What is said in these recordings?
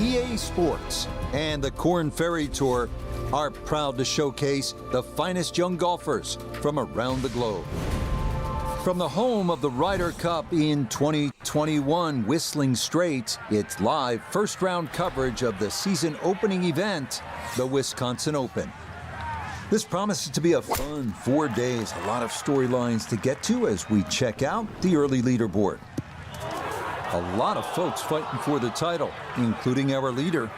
EA Sports and the Korn Ferry Tour are proud to showcase the finest young golfers from around the globe. From the home of the Ryder Cup in 2021, Whistling Straits, it's live first-round coverage of the season opening event, the Wisconsin Open. This promises to be a fun 4 days, a lot of storylines to get to as we check out the early leaderboard. A lot of folks fighting for the title, including our leader.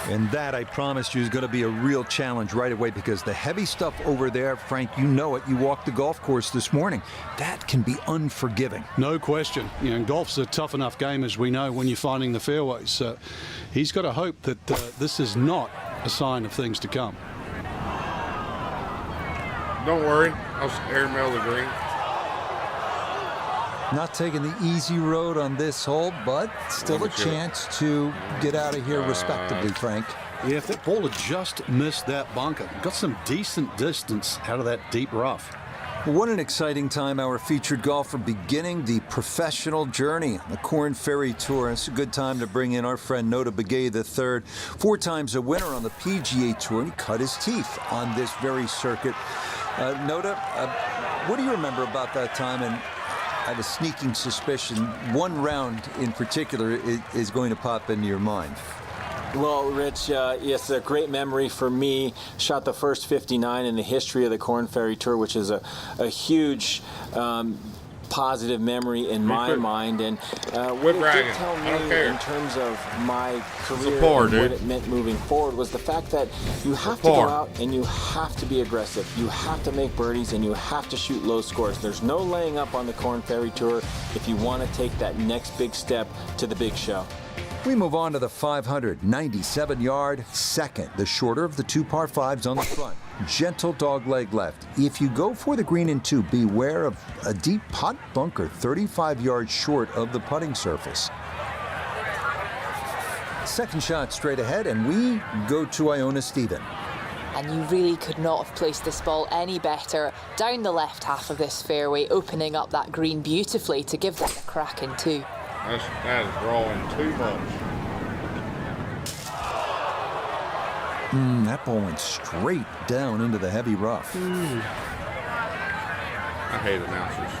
And that, I promised you, is going to be a real challenge right away, because the heavy stuff over there, Frank, you know it. You walked the golf course this morning. That can be unforgiving. No question. You know, golf's a tough enough game, as we know, when you're finding the fairways. So he's got to hope that this is not a sign of things to come. Don't worry, I'll airmail the green. Not taking the easy road on this hole, but still a chance to get out of here respectably, Frank. Yeah, if that ball had just missed that bunker, got some decent distance out of that deep rough. What an exciting time, our featured golfer beginning the professional journey on the Korn Ferry Tour. It's a good time to bring in our friend Nota Begay III, 4 times a winner on the PGA Tour, and he cut his teeth on this very circuit. Nota, what do you remember about that time? And I have a sneaking suspicion one round in particular is going to pop into your mind. Well, Rich, it's a great memory for me. Shot the first 59 in the history of the Korn Ferry Tour, which is a huge positive memory in my mind. And what it did tell me in terms of my career and what it meant moving forward was the fact that you have to go out and you have to be aggressive. You have to make birdies and you have to shoot low scores. There's no laying up on the Korn Ferry Tour if you want to take that next big step to the big show. We move on to the 597-yard second, the shorter of the 2 par 5s on the front. Gentle dogleg left. If you go for the green in 2, beware of a deep pot bunker 35 yards short of the putting surface. Second shot straight ahead, and we go to Iona Stephen. And you really could not have placed this ball any better down the left half of this fairway, opening up that green beautifully to give that a crack in 2. That is drawing too much. That ball went straight down into the heavy rough. I hate announcers.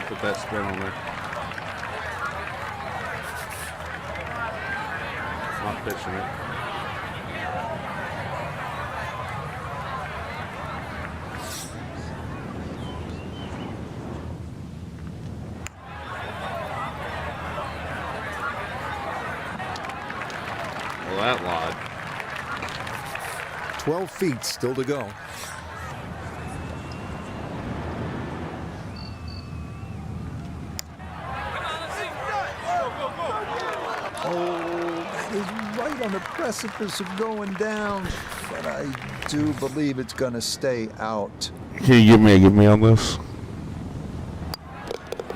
Put that spin on there. Not pitching it. Well, that lied. 12 feet still to go. On the precipice of going down, but I do believe it's going to stay out. Can you give me on this?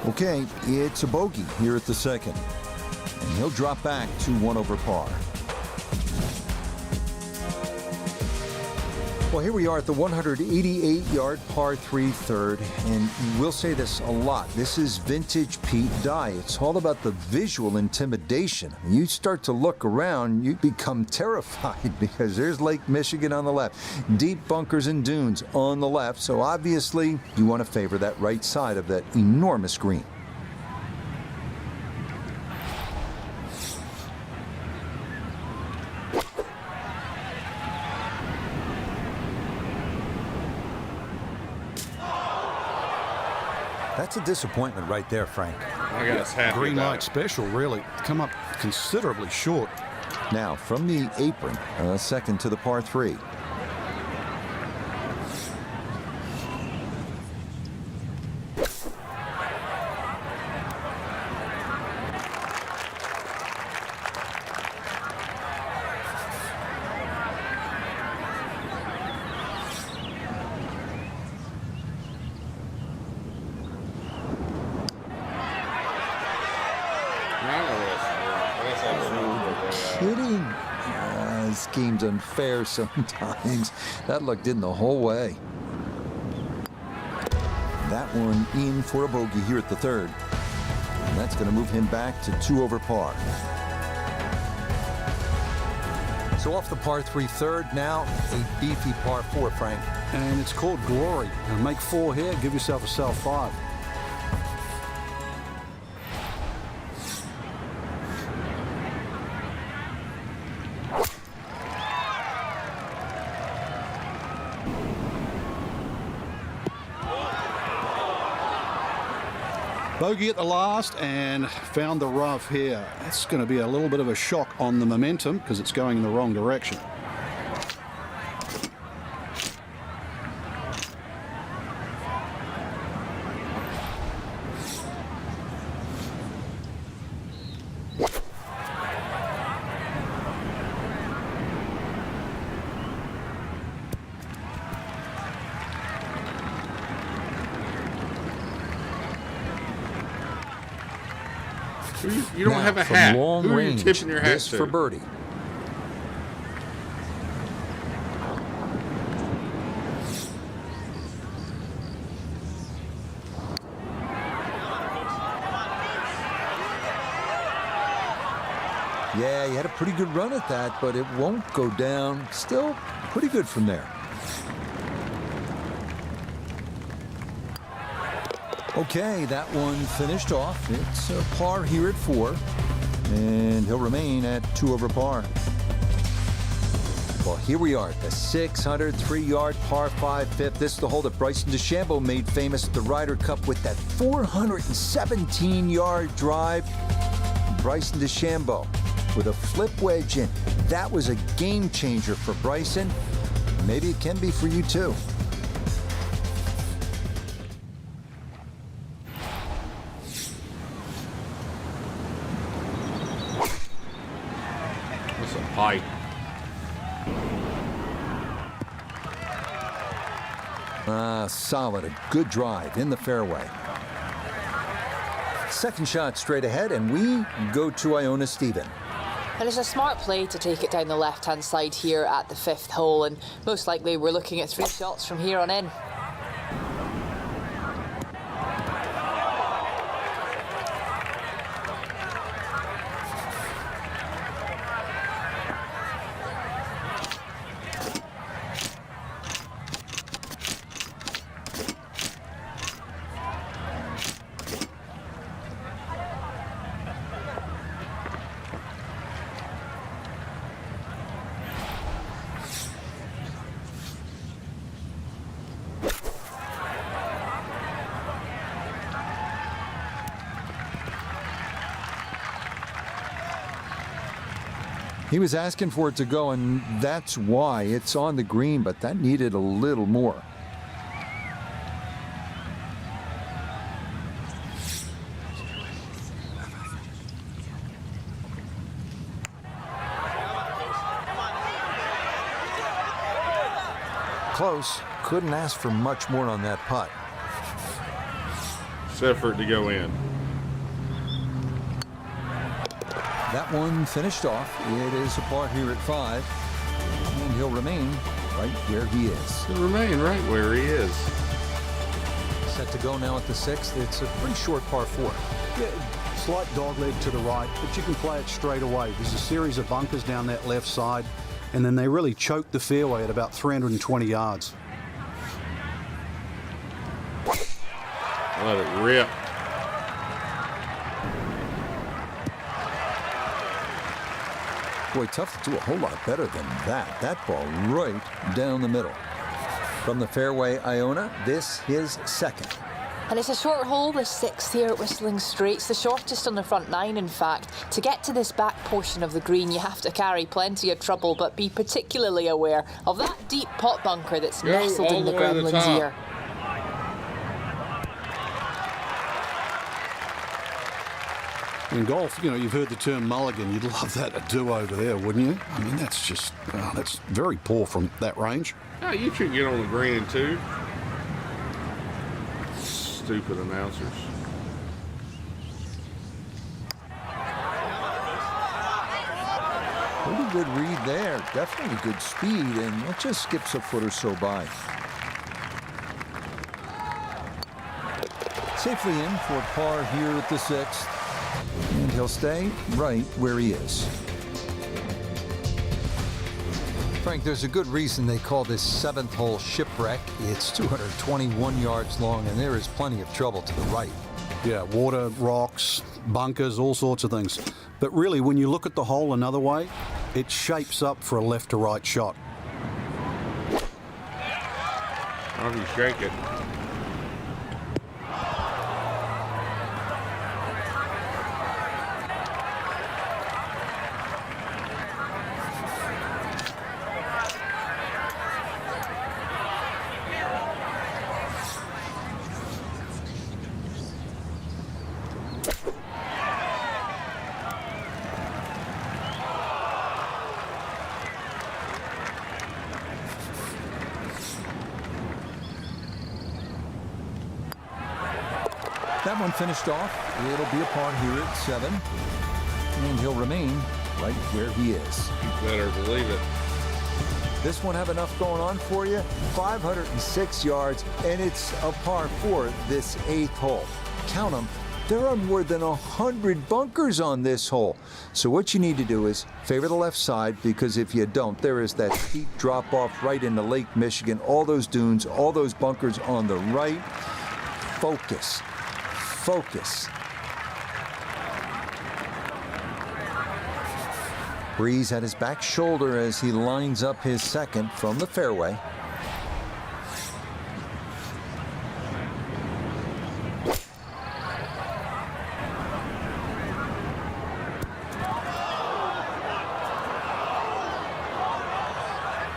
Okay, it's a bogey here at the second, and he'll drop back to 1 over par. Well, here we are at the 188-yard par 3 third, and we'll say this a lot. This is vintage Pete Dye. It's all about the visual intimidation. When you start to look around, you become terrified because there's Lake Michigan on the left, deep bunkers and dunes on the left, so obviously you want to favor that right side of that enormous green. That's a disappointment right there, Frank. I guess Green light special, really. Come up considerably short. Now, from the apron, second to the par 3. kidding? This game's unfair sometimes. That lucked in the whole way. That one in for a bogey here at the third. And that's going to move him back to 2 over par. So off the par 3 third, now a beefy par 4, Frank. And it's called glory. Now make 4 here, give yourself a self 5. Bogey at the last and found the rough here. That's going to be a little bit of a shock on the momentum because it's going in the wrong direction. You don't Now, have a from hat. long Who are range, you tipping your hat this to? for birdie. Yeah, he had a pretty good run at that, but it won't go down. Still pretty good from there. Okay, that one finished off. It's a par here at 4, and he'll remain at 2 over par. Well, here we are at the 603-yard par 5 fifth. This is the hole that Bryson DeChambeau made famous at the Ryder Cup with that 417-yard drive. Bryson DeChambeau with a flip wedge in. That was a game changer for Bryson. Maybe it can be for you too. That's a pipe. Solid, a good drive in the fairway. Second shot straight ahead, and we go to Iona Stephen. And it's a smart play to take it down the left-hand side here at the 5th hole, and most likely we're looking at 3 shots from here on in. He was asking for it to go, and that's why it's on the green, but that needed a little more. Close. Couldn't ask for much more on that putt. Except for it to go in. That one finished off. It is a par here at 5, and he'll remain right where he is. He'll remain right where he is. Set to go now at the 6th. It's a pretty short par 4. Yeah, slight dog leg to the right, but you can play it straight away. There's a series of bunkers down that left side, and then they really choke the fairway at about 320 yards. Let it rip. Boy, tough to do a whole lot better than that. That ball right down the middle. From the fairway, Iona, this his second. And it's a short hole, the 6th here at Whistling Straits, the shortest on the front 9, in fact. To get to this back portion of the green, you have to carry plenty of trouble, but be particularly aware of that deep pot bunker that's nestled in the gremlin's ear. In golf, you know, you've heard the term mulligan. You'd love that to do over there, wouldn't you? I mean, that's just, that's very poor from that range. Oh, you should get on the green too. Stupid announcers. Pretty good read there. Definitely good speed, and it just skips a foot or so by. Safely in for par here at the 6th. And he'll stay right where he is. Frank, there's a good reason they call this 7th hole shipwreck. It's 221 yards long, and there is plenty of trouble to the right. Yeah, water, rocks, bunkers, all sorts of things. But really, when you look at the hole another way, it shapes up for a left to right shot. How do you shake it? That one finished off. It'll be a par here at 7. And he'll remain right where he is. You better believe it. This one have enough going on for you? 506 yards, and it's a par 4 this 8th hole. Count them. There are more than 100 bunkers on this hole. So what you need to do is favor the left side, because if you don't, there is that steep drop off right into Lake Michigan. All those dunes, all those bunkers on the right. Focus. Focus. Breeze at his back shoulder as he lines up his second from the fairway.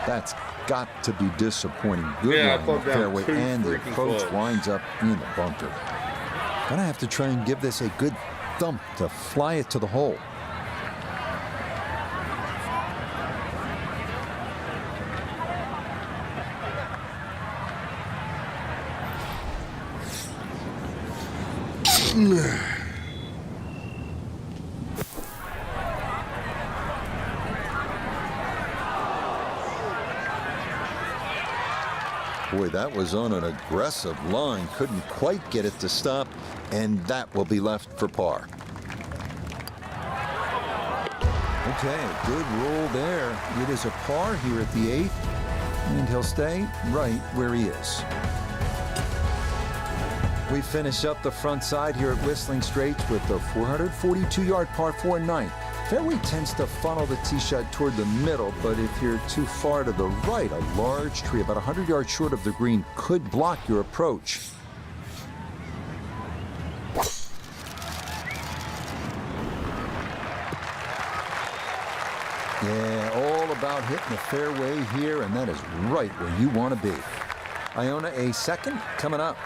That's got to be disappointing. Good Yeah, I line thought in the that fairway, too and the freaking approach close. winds up in the bunker. Gonna have to try and give this a good thump to fly it to the hole. Boy, that was on an aggressive line. Couldn't quite get it to stop, and that will be left for par. Okay, good roll there. It is a par here at the 8th, and he'll stay right where he is. We finish up the front side here at Whistling Straits with the 442-yard par 4 9. Fairway tends to funnel the tee shot toward the middle, but if you're too far to the right, a large tree about 100 yards short of the green could block your approach. Yeah, all about hitting the fairway here, and that is right where you want to be. Iona, a second coming up.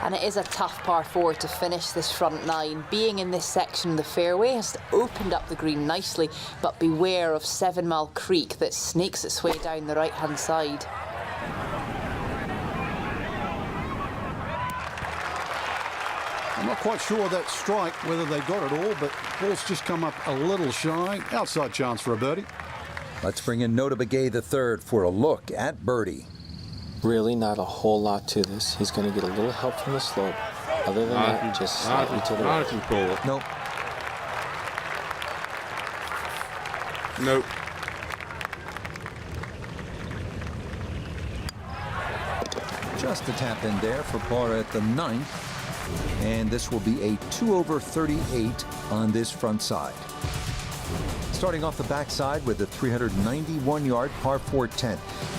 And it is a tough par 4 to finish this front 9. Being in this section of the fairway has opened up the green nicely, but beware of 7 Mile Creek that snakes its way down the right-hand side. I'm not quite sure of that strike, whether they got it all, but ball's just come up a little shy. Outside chance for a birdie. Let's bring in Nota Begay III for a look at birdie. Really not a whole lot to this. He's going to get a little help from the slope. Other than that, just slightly to the Not right. if you pull it. Nope. Nope. Just a tap in there for par at the 9th. And this will be a 2 over 38 on this front side. Starting off the backside with a 391-yard par 4 10.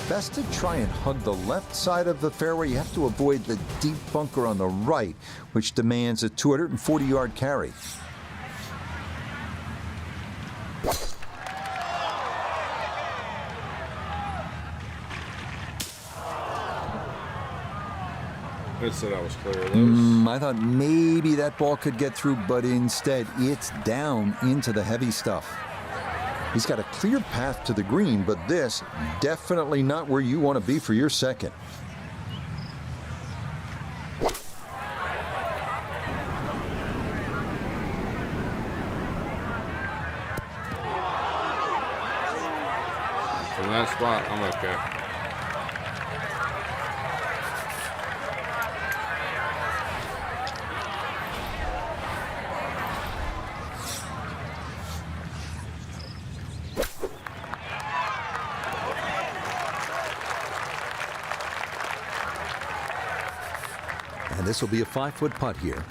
Best to try and hug the left side of the fairway. You have to avoid the deep bunker on the right, which demands a 240-yard carry. I said I was clear of those. I thought maybe that ball could get through, but instead it's down into the heavy stuff. He's got a clear path to the green, but this definitely not where you want to be for your second. From that spot, I'm okay. And this will be a 5-foot putt here.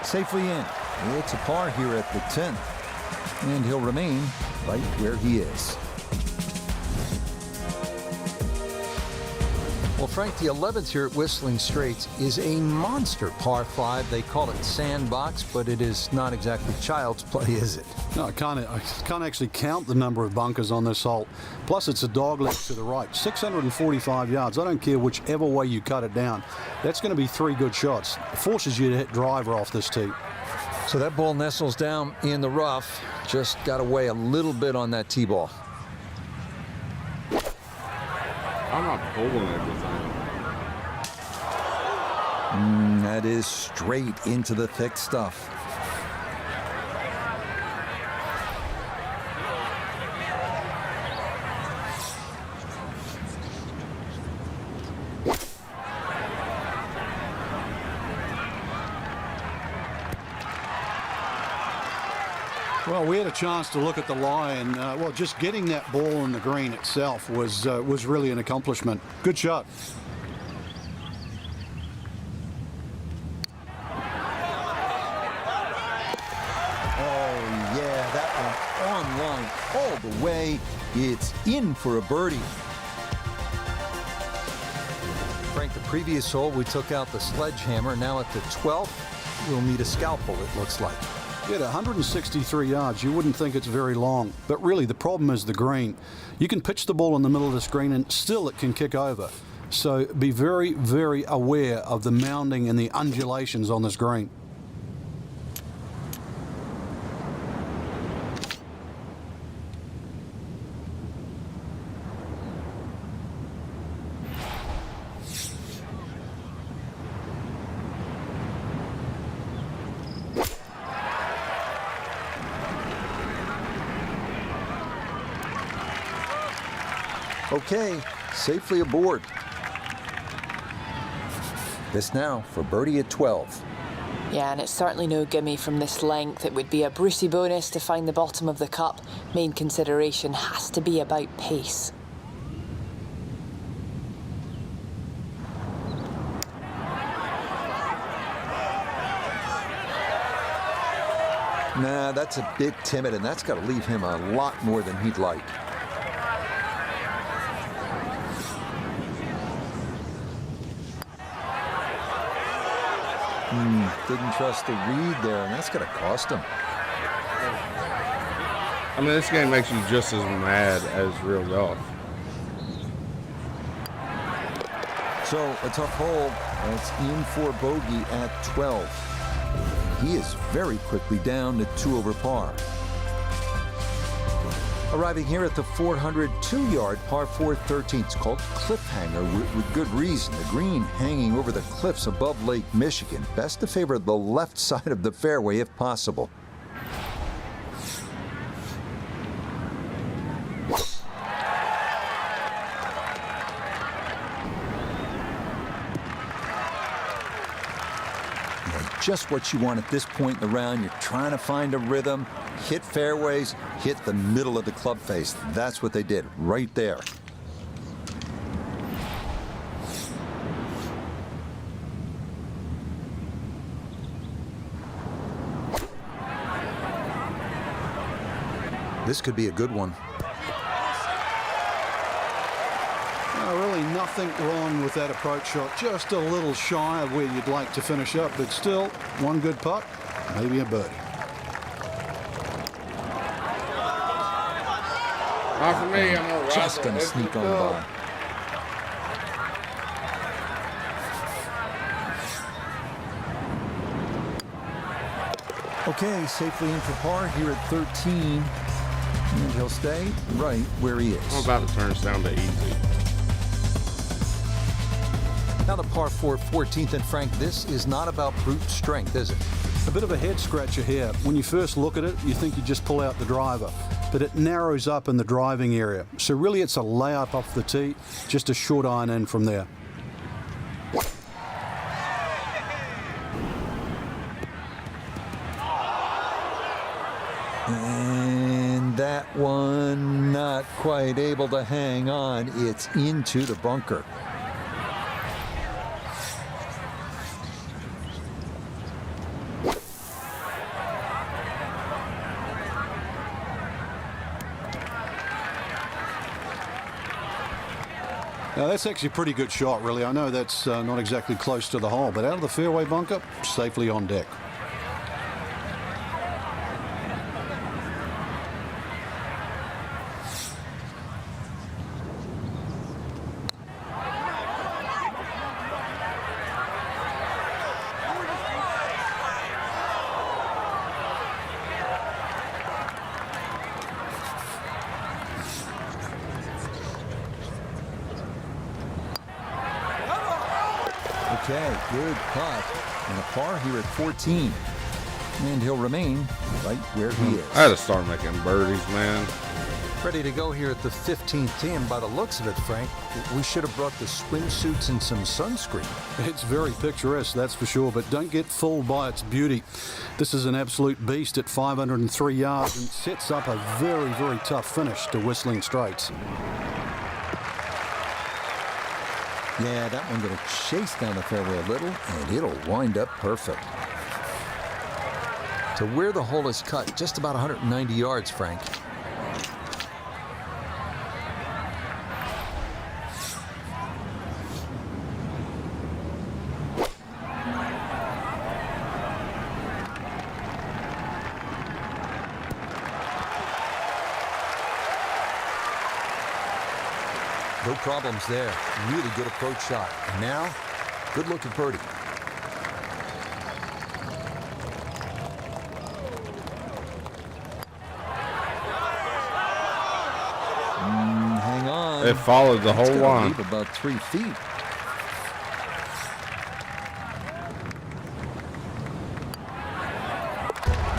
Safely in. It's a par here at the 10th. And he'll remain right where he is. Well, Frank, the 11th here at Whistling Straits is a monster par 5. They call it sandbox, but it is not exactly child's play, is it? No, I can't actually count the number of bunkers on this hole. Plus, it's a dogleg to the right. 645 yards. I don't care whichever way you cut it down. That's going to be 3 good shots. It forces you to hit driver off this tee. So that ball nestles down in the rough. Just got to weigh a little bit on that tee ball. I'm not pulling everything. That is straight into the thick stuff. Well, we had a chance to look at the lie, and well, just getting that ball in the green itself was really an accomplishment. Good shot. Oh, yeah, that one on line all the way. It's in for a birdie. Frank, the previous hole, we took out the sledgehammer. Now at the 12th, we'll need a scalpel, it looks like. At 163 yards, you wouldn't think it's very long, but really the problem is the green. You can pitch the ball in the middle of this green and still it can kick over. So be very, very aware of the mounding and the undulations on this green. Okay, safely aboard. This now for birdie at 12. Yeah, and it's certainly no gimme from this length. It would be a Brucey bonus to find the bottom of the cup. Main consideration has to be about pace. Nah, that's a bit timid, and that's got to leave him a lot more than he'd like. Didn't trust the read there, and that's going to cost him. I mean, this game makes you just as mad as real golf. So a tough hole. That's in for bogey at 12. He is very quickly down to 2 over par. Arriving here at the 402-yard par 4 13th. It's called Cliffhanger with good reason. The green hanging over the cliffs above Lake Michigan. Best to favor the left side of the fairway if possible. Just what you want at this point in the round. You're trying to find a rhythm, hit fairways, hit the middle of the club face. That's what they did right there. This could be a good one. Really nothing wrong with that approach shot. Just a little shy of where you'd like to finish up, but still one good putt, maybe a birdie. Not for me. I'm gonna Just going to sneak on by. Okay, safely in for par here at 13. And he'll stay right where he is. I'm about to turn this down to easy. Now the par 4 14th, and Frank, this is not about brute strength, is it? A bit of a head scratcher here. When you first look at it, you think you just pull out the driver, but it narrows up in the driving area. So really it's a layup off the tee, just a short iron in from there. And that one not quite able to hang on. It's into the bunker. Now that's actually a pretty good shot, really. I know that's not exactly close to the hole, but out of the fairway bunker, safely on deck. Okay, good putt. And a par here at 14. And he'll remain right where he is. I had to start making birdies, man. Ready to go here at the 15th tee, and by the looks of it, Frank, we should have brought the swimsuits and some sunscreen. It's very picturesque, that's for sure, but don't get fooled by its beauty. This is an absolute beast at 503 yards and sets up a very, very tough finish to Whistling Straits. Yeah, that one going to chase down the fairway a little, and it'll wind up perfect. To where the hole is cut, just about 190 yards, Frank. No problems there. Really good approach shot. And now, good look at birdie. Hang on. It followed the It's whole gotta line. leave about 3 feet.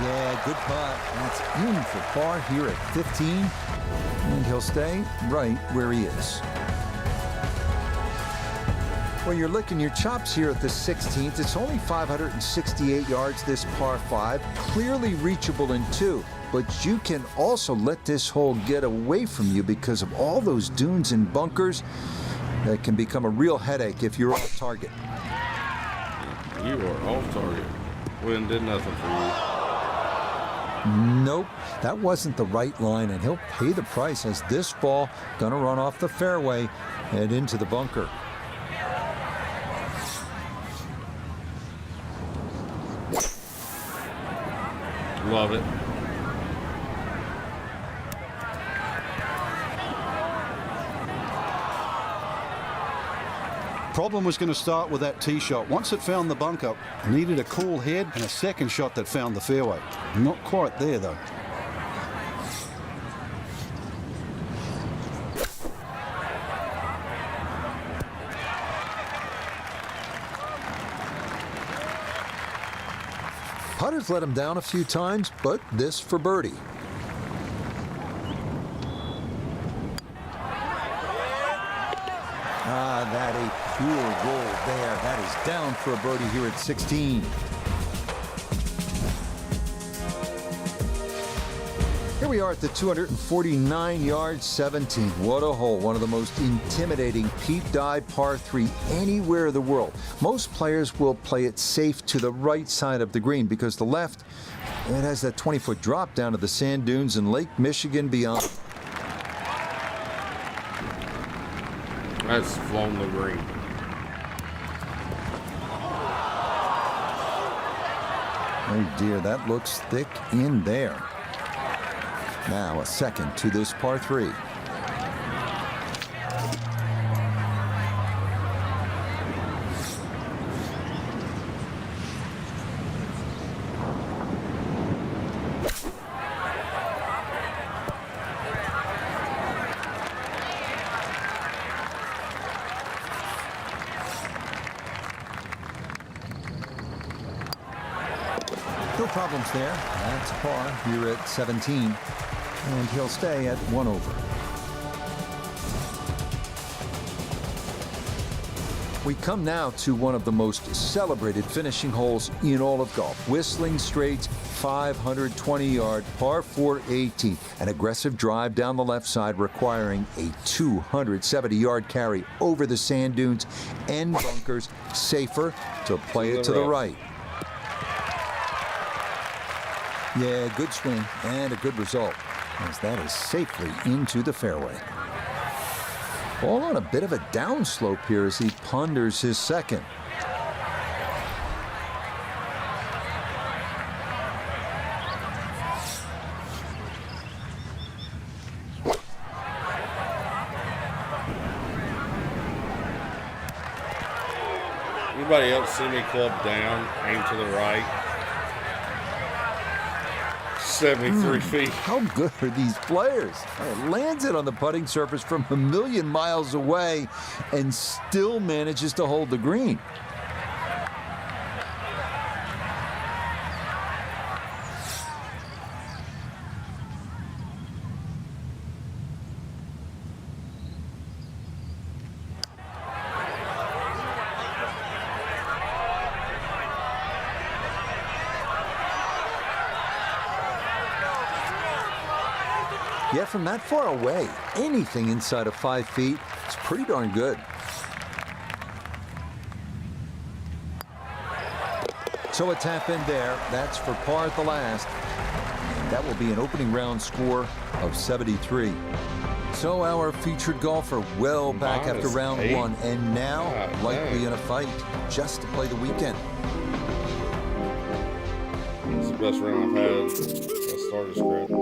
Yeah, good putt. That's in for par here at 15. And he'll stay right where he is. Well, you're licking your chops here at the 16th. It's only 568 yards, this par 5. Clearly reachable in 2. But you can also let this hole get away from you because of all those dunes and bunkers. That can become a real headache if you're off target. You are off target. Wind did nothing for you. Nope, that wasn't the right line, and he'll pay the price as this ball gonna run off the fairway and into the bunker. Love it. Problem was going to start with that tee shot. Once it found the bunker, needed a cool head and a second shot that found the fairway. Not quite there, though. Putter's let him down a few times, but this for birdie. Ah, that a pure roll there. That is down for a birdie here at 16. Here we are at the 249-yard 17th. What a hole. One of the most intimidating peep dive par 3 anywhere in the world. Most players will play it safe to the right side of the green because the left, it has that 20-foot drop down to the sand dunes and Lake Michigan beyond. That's flown the green. Oh dear, that looks thick in there. Now a second to this par 3. problems there. That's par here at 17. And he'll stay at 1 over. We come now to one of the most celebrated finishing holes in all of golf. Whistling Straits 520-yard par 4 18. An aggressive drive down the left side requiring a 270-yard carry over the sand dunes and bunkers. Safer to play it to the right. Yeah, good swing and a good result, as that is safely into the fairway. Ball on a bit of a downslope here as he ponders his second. Anybody else see me club down, aim to the right? 73 feet. How good are these players? Lands it on the putting surface from a million miles away and still manages to hold the green. Yeah, from that far away, anything inside of 5 feet is pretty darn good. So a tap in there. That's for par at the last. And that will be an opening round score of 73. So our featured golfer well back after round 1, and now likely in a fight just to play the weekend. It's the best round I've had. Let's start his script.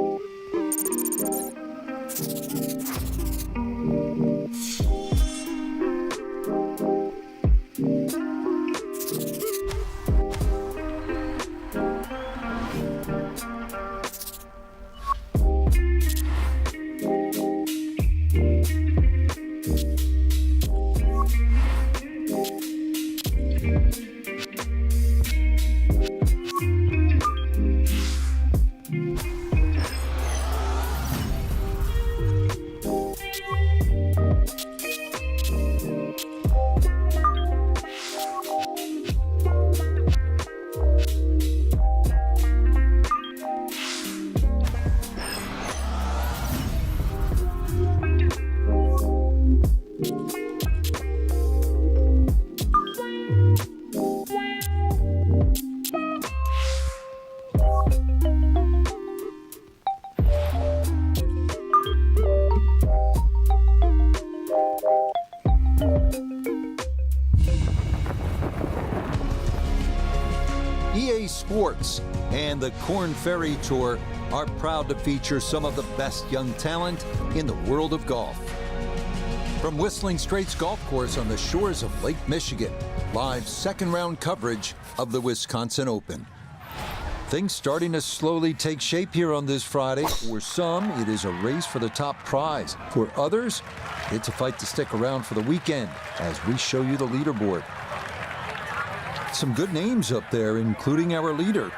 EA Sports and the Korn Ferry Tour are proud to feature some of the best young talent in the world of golf. From Whistling Straits Golf Course on the shores of Lake Michigan, live second round coverage of the Wisconsin Open. Things starting to slowly take shape here on this Friday. For some, it is a race for the top prize. For others, it's a fight to stick around for the weekend as we show you the leaderboard. Some good names up there, including our leader.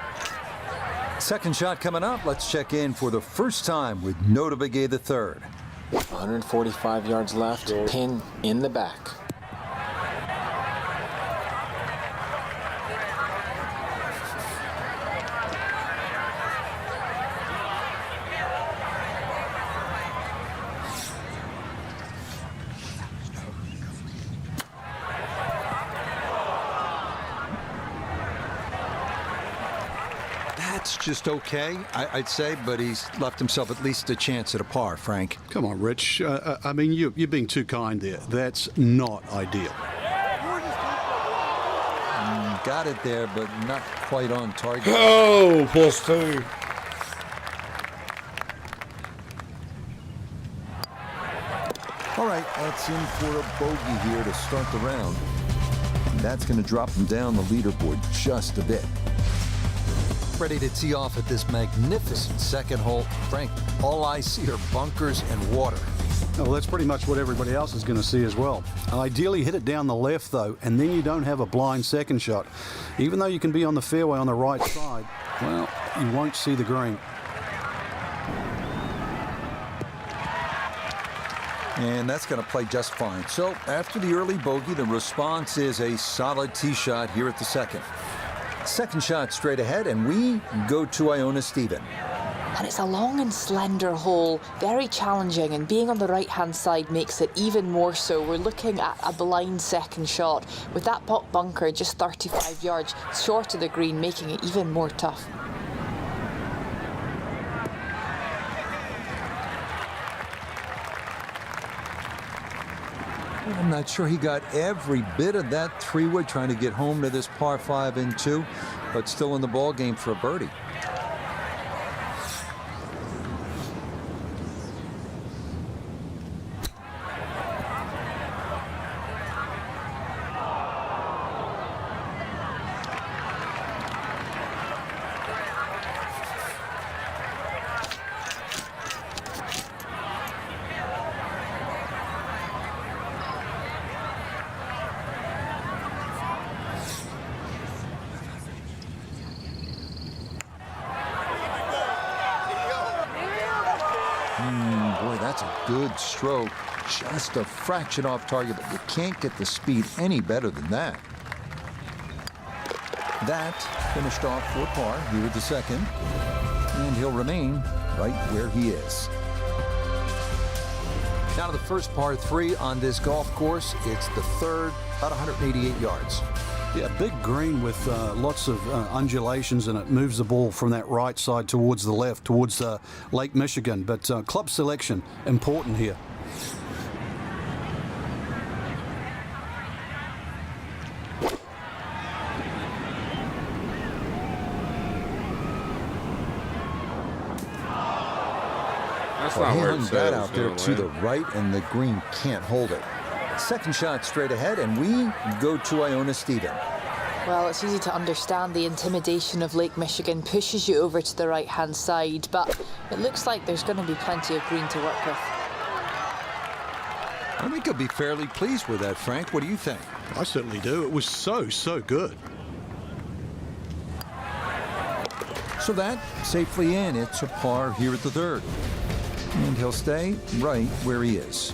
Second shot coming up. Let's check in for the first time with Nota Begay III. 145 yards left, pin in the back. That's just okay, I'd say, but he's left himself at least a chance at a par, Frank. Come on, Rich. I mean, you're being too kind there. That's not ideal. Got it there, but not quite on target. Oh, +2. All right, that's in for a bogey here to start the round. And that's going to drop him down the leaderboard just a bit. Ready to tee off at this magnificent second hole. Frank, all I see are bunkers and water. Well, that's pretty much what everybody else is going to see as well. Ideally, hit it down the left, though, and then you don't have a blind second shot. Even though you can be on the fairway on the right side, well, you won't see the green. And that's going to play just fine. So after the early bogey, the response is a solid tee shot here at the second. Second shot straight ahead, and we go to Iona Stephen. And it's a long and slender hole, very challenging, and being on the right-hand side makes it even more so. We're looking at a blind second shot, with that pot bunker just 35 yards short of the green, making it even more tough. I'm not sure he got every bit of that three-wood trying to get home to this par 5 and 2, but still in the ball game for a birdie. Boy, that's a good stroke. Just a fraction off target, but you can't get the speed any better than that. That finished off for par here at the second, and he'll remain right where he is. Now to the first par 3 on this golf course. It's the third, about 188 yards. Yeah, big green with lots of undulations, and it moves the ball from that right side towards the left, towards Lake Michigan. But club selection, important here. That's Well, not he where hung it said that it was out there gonna to the land. right, and the green can't hold it. Second shot straight ahead, and we go to Iona Stephen. Well, it's easy to understand the intimidation of Lake Michigan pushes you over to the right-hand side, but it looks like there's going to be plenty of green to work with. I think he'll be fairly pleased with that, Frank. What do you think? I certainly do. It was so good. So that safely in. It's a par here at the third. And he'll stay right where he is.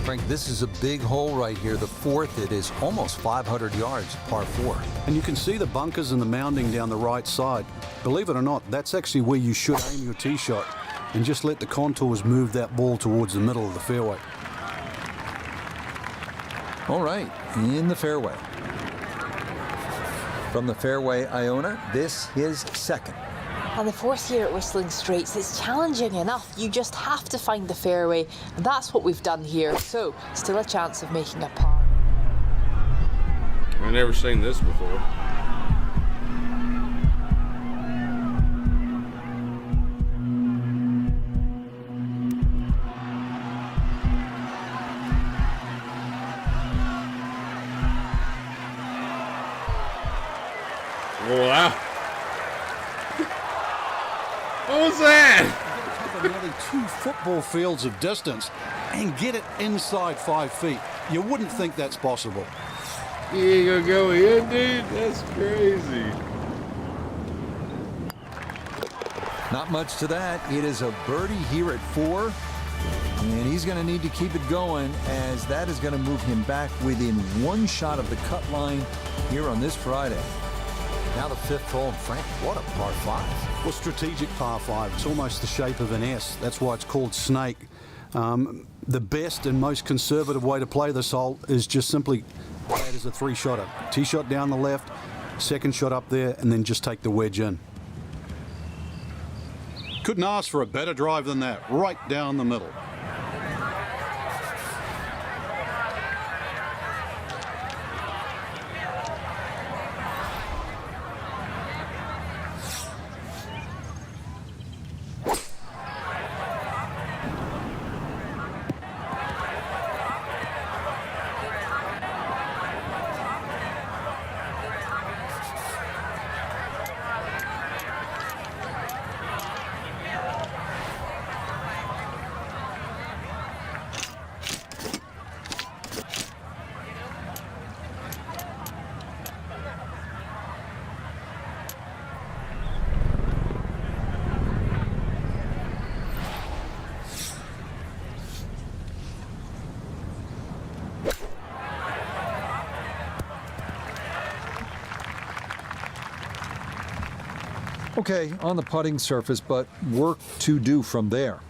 Frank, this is a big hole right here. The fourth, it is almost 500 yards, par 4. And you can see the bunkers and the mounding down the right side. Believe it or not, that's actually where you should aim your tee shot, and just let the contours move that ball towards the middle of the fairway. All right, in the fairway. From the fairway, Iona, this is second. And the fourth year at Whistling Straits, it's challenging enough. You just have to find the fairway, and that's what we've done here. So, still a chance of making a par. I've never seen this before. Wow. What was that? Cover nearly 2 football fields of distance and get it inside 5 feet. You wouldn't think that's possible. You ain't gonna go in, dude? That's crazy. Not much to that. It is a birdie here at 4. And he's going to need to keep it going, as that is going to move him back within 1 shot of the cut line here on this Friday. Now the 5th hole. Frank, what a par 5. Well, strategic par 5. It's almost the shape of an S. That's why it's called snake. The best and most conservative way to play this hole is just simply play it as a 3-shotter. Tee shot down the left, second shot up there, and then just take the wedge in. Couldn't ask for a better drive than that, right down the middle. Okay, on the putting surface, but work to do from there.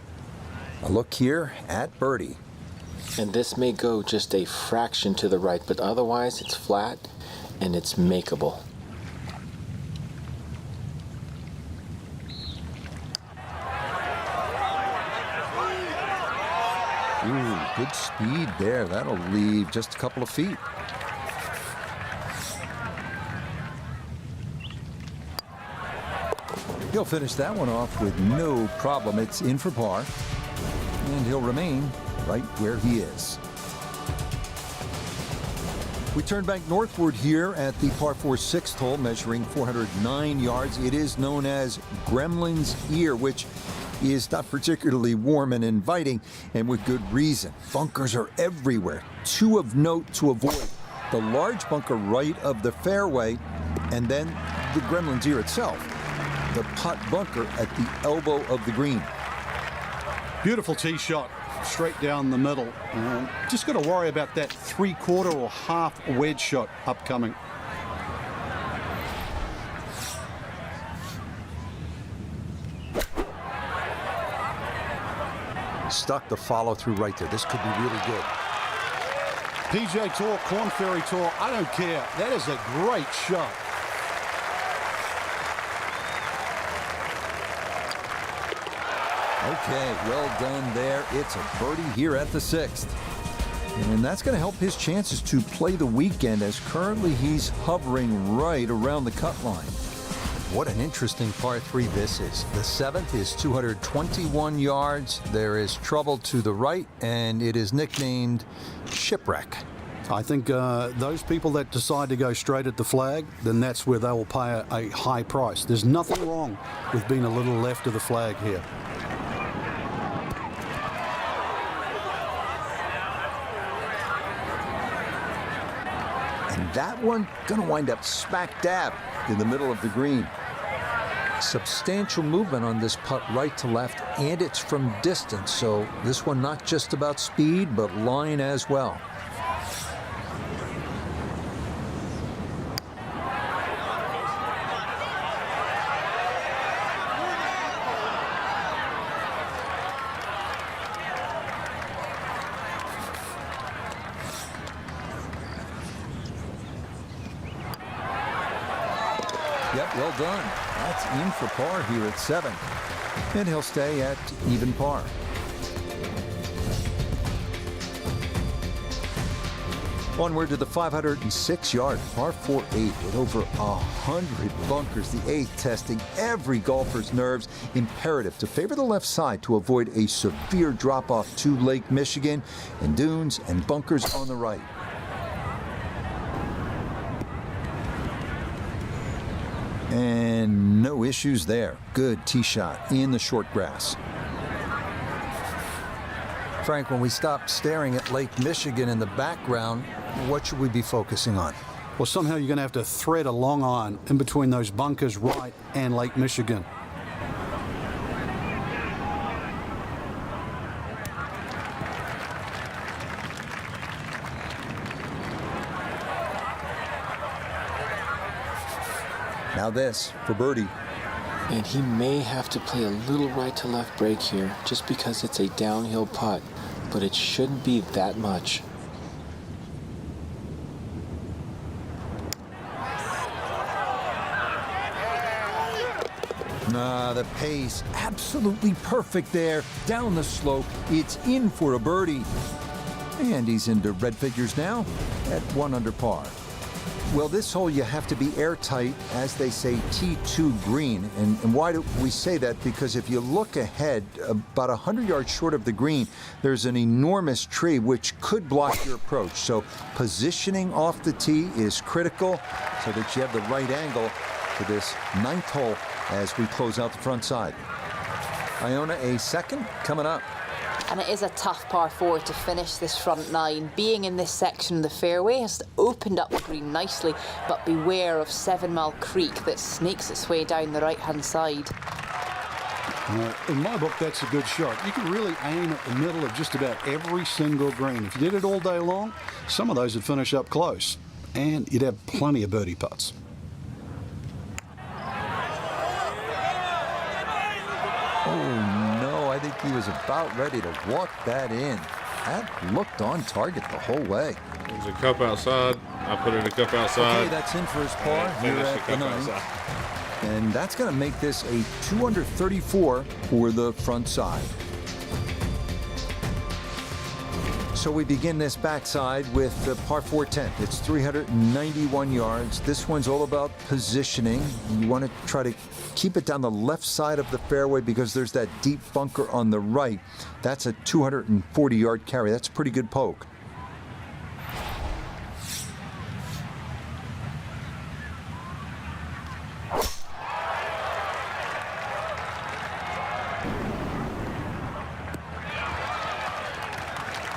A look here at birdie. And this may go just a fraction to the right, but otherwise it's flat and it's makeable. Ooh, good speed there. That'll leave just a couple of feet. He'll finish that one off with no problem. It's in for par, and he'll remain right where he is. We turn back northward here at the par 4 6th hole, measuring 409 yards. It is known as Gremlin's Ear, which is not particularly warm and inviting, and with good reason. Bunkers are everywhere. Two of note to avoid: the large bunker right of the fairway, and then the Gremlin's Ear itself, the putt bunker at the elbow of the green. Beautiful tee shot, straight down the middle. Just got to worry about that 3/4 or half wedge shot upcoming. Stuck the follow through right there. This could be really good. PGA Tour, Korn Ferry Tour, I don't care. That is a great shot. Okay, well done there. It's a birdie here at the 6th. And that's going to help his chances to play the weekend, as currently he's hovering right around the cut line. What an interesting par 3 this is. The 7th is 221 yards. There is trouble to the right, and it is nicknamed Shipwreck. I think those people that decide to go straight at the flag, then that's where they will pay a high price. There's nothing wrong with being a little left of the flag here. And that one going to wind up smack dab in the middle of the green. Substantial movement on this putt right to left, and it's from distance, so this one not just about speed, but line as well. Yep, well done. That's in for par here at 7. And he'll stay at even par. Onward to the 506-yard par 4-8 with over 100 bunkers. The 8th testing every golfer's nerves. Imperative to favor the left side to avoid a severe drop-off to Lake Michigan, and dunes and bunkers on the right. And no issues there. Good tee shot in the short grass. Frank, when we stop staring at Lake Michigan in the background, what should we be focusing on? Well, somehow you're going to have to thread a long iron in between those bunkers right and Lake Michigan. Now this for birdie. And he may have to play a little right to left break here, just because it's a downhill putt, but it shouldn't be that much. The pace absolutely perfect there. Down the slope, it's in for a birdie. And he's into red figures now at 1 under par. Well, this hole you have to be airtight, as they say, T2 green. And why do we say that? Because if you look ahead, about 100 yards short of the green, there's an enormous tree which could block your approach. So positioning off the tee is critical so that you have the right angle for this 9th hole as we close out the front side. Iona, a second coming up. And it is a tough par 4 to finish this front 9. Being in this section of the fairway has opened up the green nicely, but beware of 7 Mile Creek that snakes its way down the right-hand side. In my book, that's a good shot. You can really aim at the middle of just about every single green. If you did it all day long, some of those would finish up close, and you'd have plenty of birdie putts. think he was about ready to walk that in. That looked on target the whole way. There's a cup outside. I put it in a cup outside. Okay, that's in for his par here Finish the at the cup 9th. outside. And that's going to make this a 234 for the front side. So we begin this backside with the par 4 10th. It's 391 yards. This one's all about positioning. You want to try to keep it down the left side of the fairway because there's that deep bunker on the right. That's a 240-yard carry. That's a pretty good poke.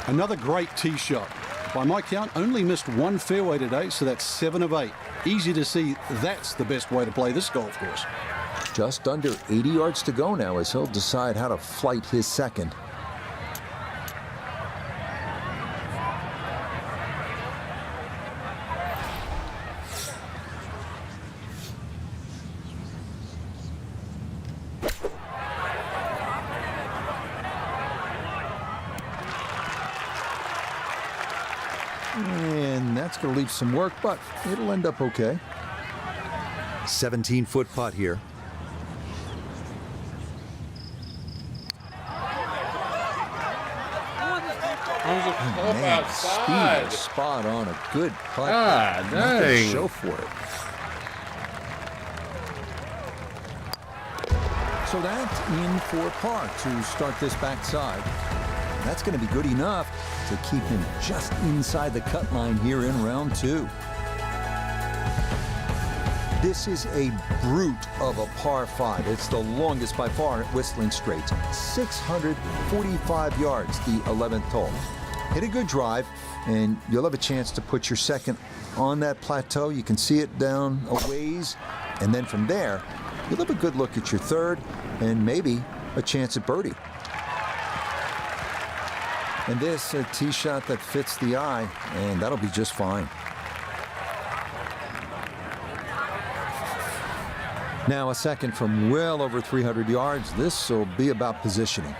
Another great tee shot. By my count, only missed one fairway today, so that's 7 of 8. Easy to see that's the best way to play this golf course. Just under 80 yards to go now as he'll decide how to flight his second. And that's going to leave some work, but it'll end up okay. 17-foot putt here. Man, speed is spot on. A good putt. Ah, Nothing to dang. show for it. So that's in for par to start this backside. That's going to be good enough to keep him just inside the cut line here in round 2. This is a brute of a par 5. It's the longest by far at Whistling Straits. 645 yards, the 11th hole. Hit a good drive, and you'll have a chance to put your second on that plateau. You can see it down a ways, and then from there, you'll have a good look at your third, and maybe a chance at birdie. And this, a tee shot that fits the eye, and that'll be just fine. Now a second from well over 300 yards. This will be about positioning.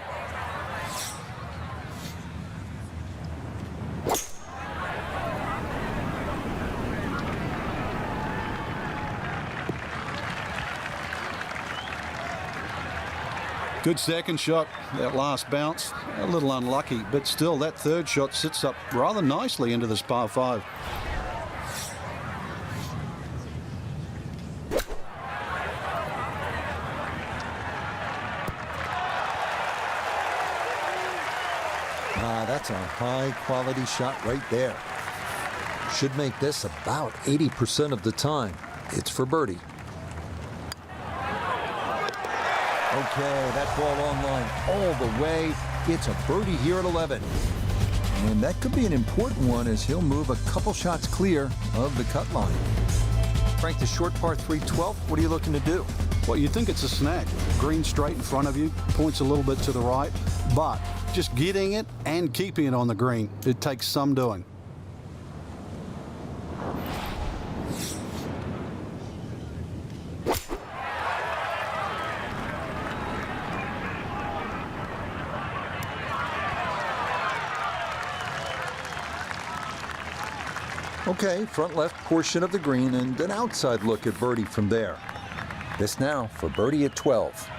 Good second shot. That last bounce, a little unlucky, but still that third shot sits up rather nicely into this par 5. That's a high-quality shot right there. Should make this about 80% of the time. It's for birdie. Okay, that ball on line all the way. It's a birdie here at 11. And that could be an important one as he'll move a couple shots clear of the cut line. Frank, the short par 3 12th, what are you looking to do? Well, you'd think it's a snag. Green straight in front of you, points a little bit to the right, but just getting it and keeping it on the green, it takes some doing. Okay, front left portion of the green and an outside look at birdie from there. This now for birdie at 12.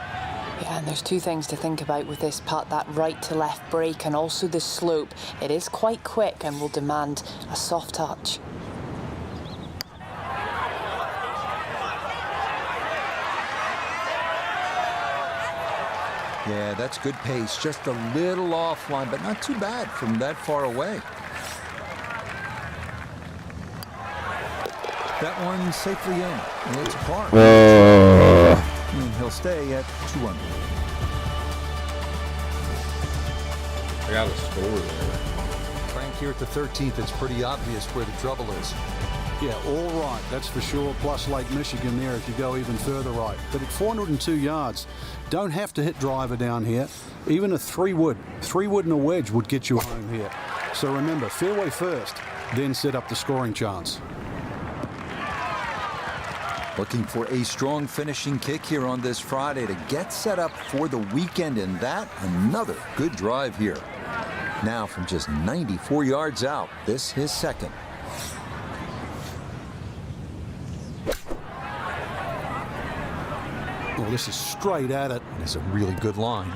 Yeah, and there's two things to think about with this putt, that right to left break and also the slope. It is quite quick and will demand a soft touch. Yeah, that's good pace. Just a little offline, but not too bad from that far away. That one safely in. And it's a par. And he'll stay at 2 under. I got a score there. Frank, here at the 13th, it's pretty obvious where the trouble is. Yeah, all right, that's for sure, plus Lake Michigan there if you go even further right. But at 402 yards, don't have to hit driver down here. Even a 3-wood and a wedge would get you home here. So remember, fairway first, then set up the scoring chance. Looking for a strong finishing kick here on this Friday to get set up for the weekend, and that another good drive here. Now from just 94 yards out, this his second. Well, this is straight at it. It's a really good line.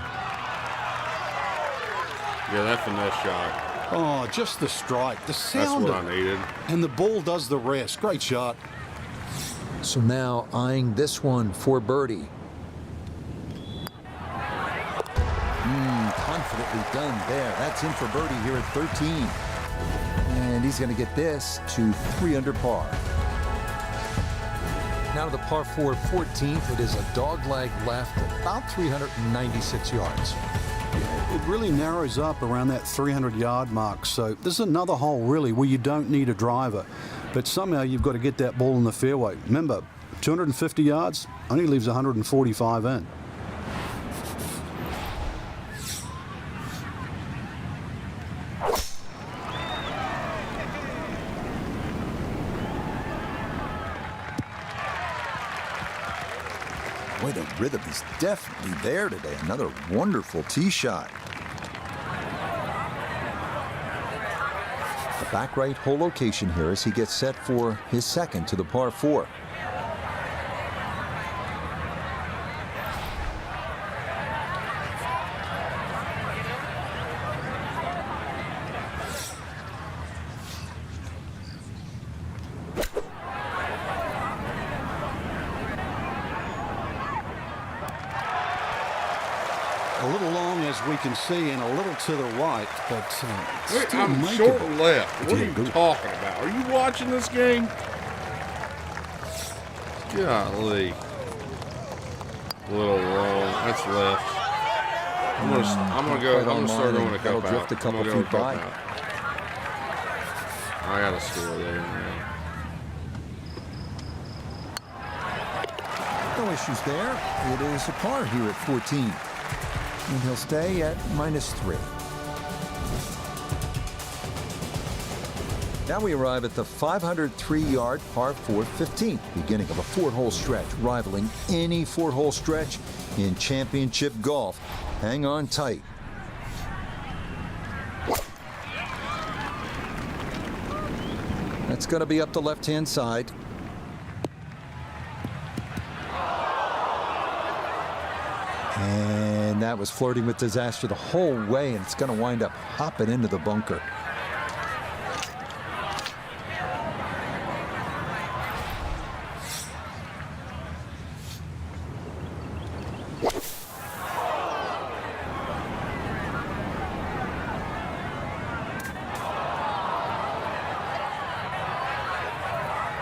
Yeah, that finesse shot. Oh, just the strike, the That's sound what of I it. needed. And the ball does the rest. Great shot. So now eyeing this one for birdie. Confidently done there. That's in for birdie here at 13. And he's going to get this to 3 under par. Now to the par 4 14th. It is a dogleg left, about 396 yards. It really narrows up around that 300-yard mark. So this is another hole, really, where you don't need a driver. But somehow you've got to get that ball in the fairway. Remember, 250 yards only leaves 145 in. Boy, the rhythm is definitely there today. Another wonderful tee shot. The back right hole location here as he gets set for his second to the par 4. A little long, as we can see, and a little to the right, but Wait, still I'm makeable. short left. What are you good. talking about? Are you watching this game? Golly. A little long. That's left. I'm gonna start going to That'll cup drift out. a couple I'm gonna go feet cup by. out. I got a score there, man. No issues there. It is a par here at 14. And he'll stay at -3. Now we arrive at the 503-yard par 4 15th, beginning of a 4-hole stretch, rivaling any 4-hole stretch in championship golf. Hang on tight. That's going to be up the left-hand side. And that was flirting with disaster the whole way, and it's going to wind up hopping into the bunker.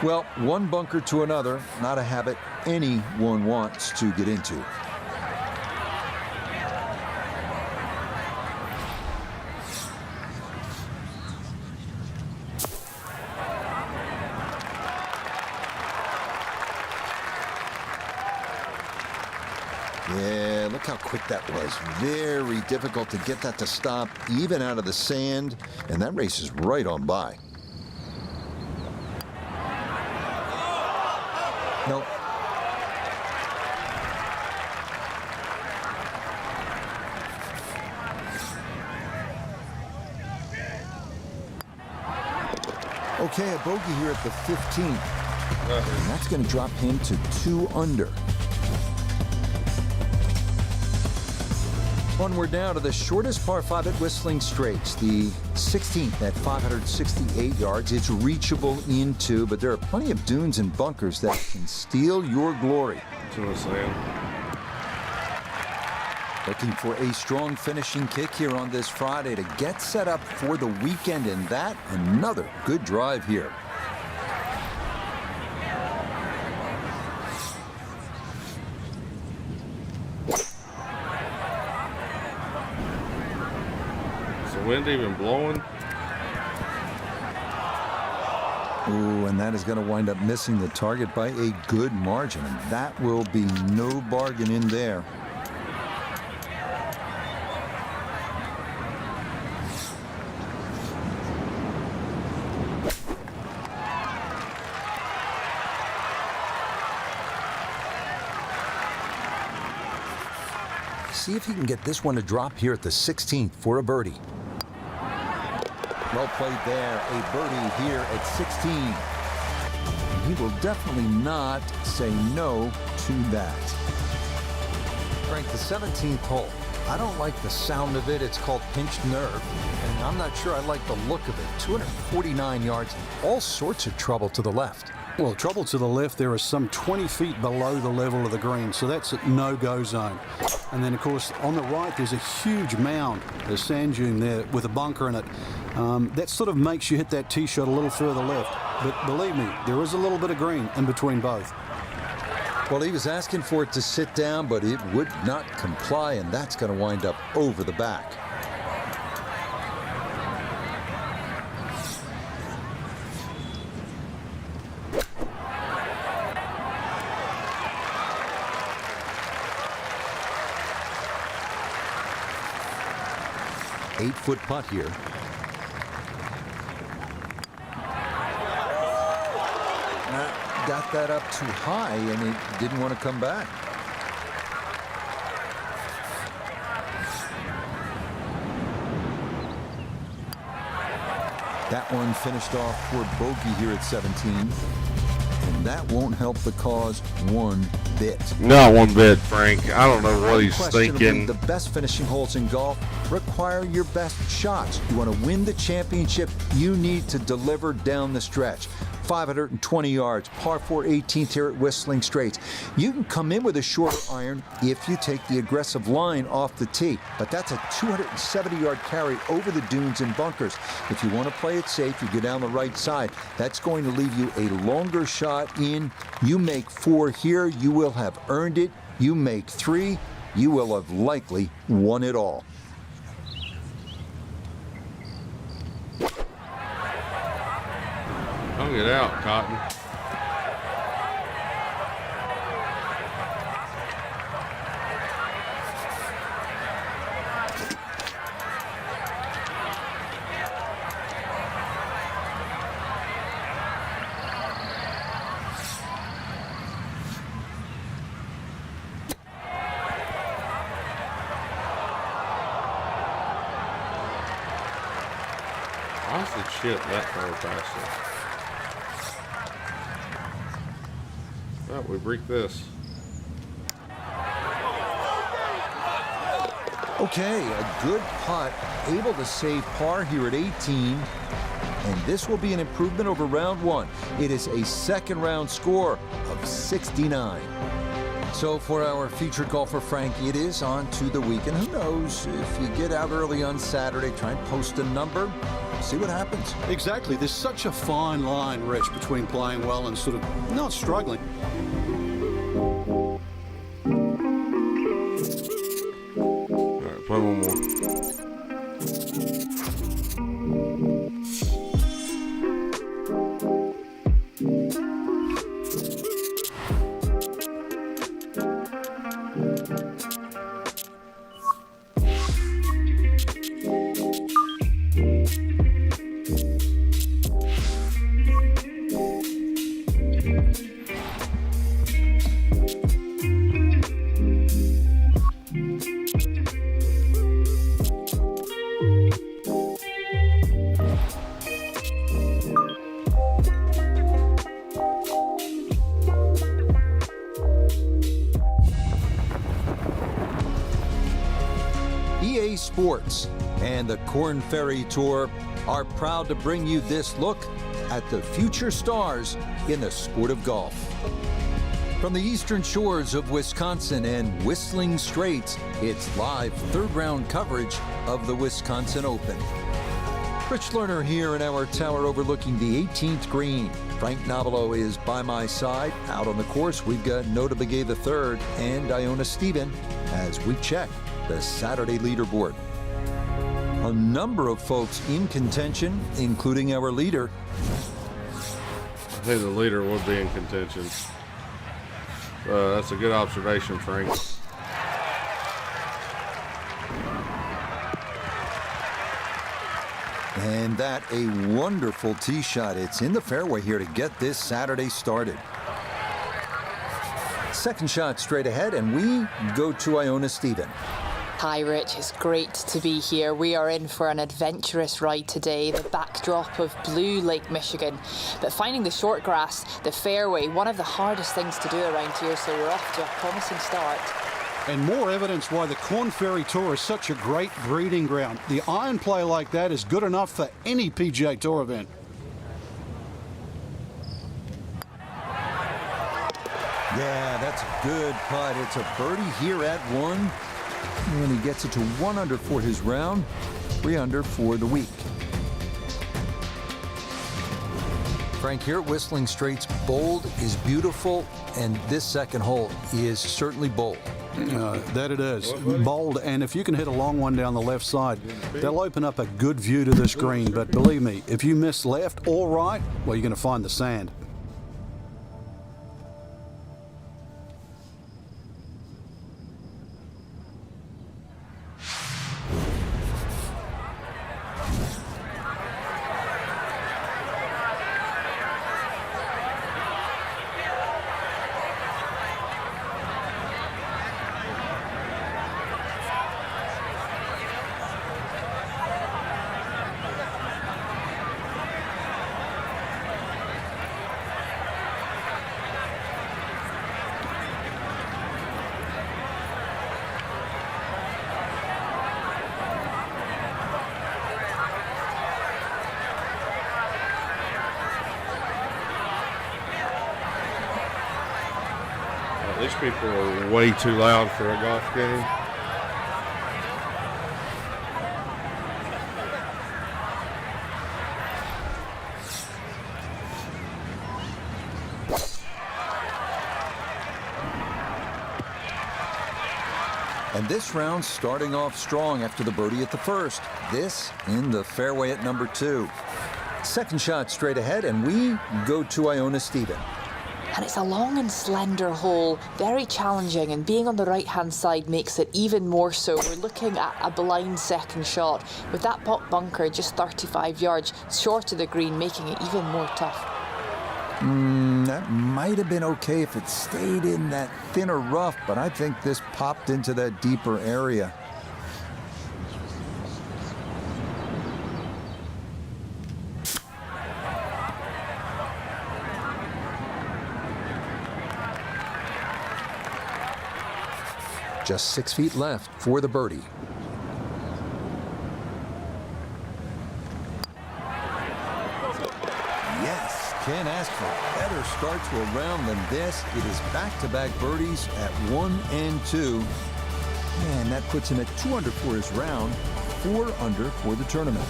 Well, one bunker to another, not a habit anyone wants to get into. Yeah, look how quick that was. Very difficult to get that to stop, even out of the sand, and that race is right on by. Nope. Okay, a bogey here at the 15th. And that's going to drop him to 2 under. Onward now to the shortest par 5 at Whistling Straits, the 16th at 568 yards. It's reachable into, but there are plenty of dunes and bunkers that can steal your glory. That's what I'm saying. Looking for a strong finishing kick here on this Friday to get set up for the weekend, and that another good drive here. Is the wind even blowing? Ooh, and that is going to wind up missing the target by a good margin, and that will be no bargain in there. see if he can get this one to drop here at the 16th for a birdie. Well played there, a birdie here at 16. And he will definitely not say no to that. Frank, the 17th hole. I don't like the sound of it. It's called pinched nerve. And I'm not sure I like the look of it. 249 yards, all sorts of trouble to the left. Well, trouble to the left, there is some 20 feet below the level of the green, so that's a no-go zone. And then, of course, on the right, there's a huge mound, a sand dune there with a bunker in it. That sort of makes you hit that tee shot a little further left. But believe me, there is a little bit of green in between both. Well, he was asking for it to sit down, but it would not comply, and that's going to wind up over the back. Eight-foot putt here. Got that up too high, and it didn't want to come back. That one finished off for bogey here at 17. And that won't help the cause one bit. Not one bit, Frank. I don't know what he's thinking. The best finishing holes in golf require your best shots. You want to win the championship, you need to deliver down the stretch. 520 yards, par 4 18th here at Whistling Straits. You can come in with a shorter iron if you take the aggressive line off the tee, but that's a 270-yard carry over the dunes and bunkers. If you want to play it safe, you go down the right side. That's going to leave you a longer shot in. You make 4 here, you will have earned it. You make 3, you will have likely won it all. Don't get out, Cotton. How's the chip that far past it? Oh, we break this. Okay, a good putt, able to save par here at 18. And this will be an improvement over round 1. It is a second round score of 69. So for our featured golfer, Frank, it is on to the weekend. Who knows, if you get out early on Saturday, try and post a number, see what happens. Exactly. There's such a fine line, Rich, between playing well and sort of not struggling. All right, play one more. EA Sports and the Korn Ferry Tour are proud to bring you this look at the future stars in the sport of golf. From the eastern shores of Wisconsin and Whistling Straits, it's live third-round coverage of the Wisconsin Open. Rich Lerner here in our tower overlooking the 18th green. Frank Nobilo is by my side. Out on the course, we've got Nota Begay III and Iona Stephen as we check the Saturday leaderboard. A number of folks in contention, including our leader. I think the leader would be in contention. That's a good observation, Frank. And that a wonderful tee shot. It's in the fairway here to get this Saturday started. Second shot straight ahead, and we go to Iona Stephen. Hi Rich, it's great to be here. We are in for an adventurous ride today, the backdrop of blue Lake Michigan. But finding the short grass, the fairway, one of the hardest things to do around here, so we're off to a promising start. And more evidence why the Korn Ferry Tour is such a great breeding ground. The iron play like that is good enough for any PGA Tour event. Yeah, that's a good putt. It's a birdie here at 1. And he gets it to 1 under for his round, 3 under for the week. Frank, here at Whistling Straits, bold is beautiful, and this second hole is certainly bold. That it is. Bold, and if you can hit a long one down the left side, they'll open up a good view to this green. But believe me, if you miss left or right, well, you're going to find the sand. These people are way too loud for a golf game. And this round starting off strong after the birdie at the first. This in the fairway at number 2. Second shot straight ahead, and we go to Iona Stephen. And it's a long and slender hole, very challenging, and being on the right-hand side makes it even more so. We're looking at a blind second shot, with that pot bunker just 35 yards short of the green, making it even more tough. That might have been okay if it stayed in that thinner rough, but I think this popped into that deeper area. Just 6 feet left for the birdie. Yes, can't ask for a better start to a round than this. It is back-to-back birdies at 1 and 2. And that puts him at 2 under for his round, 4 under for the tournament.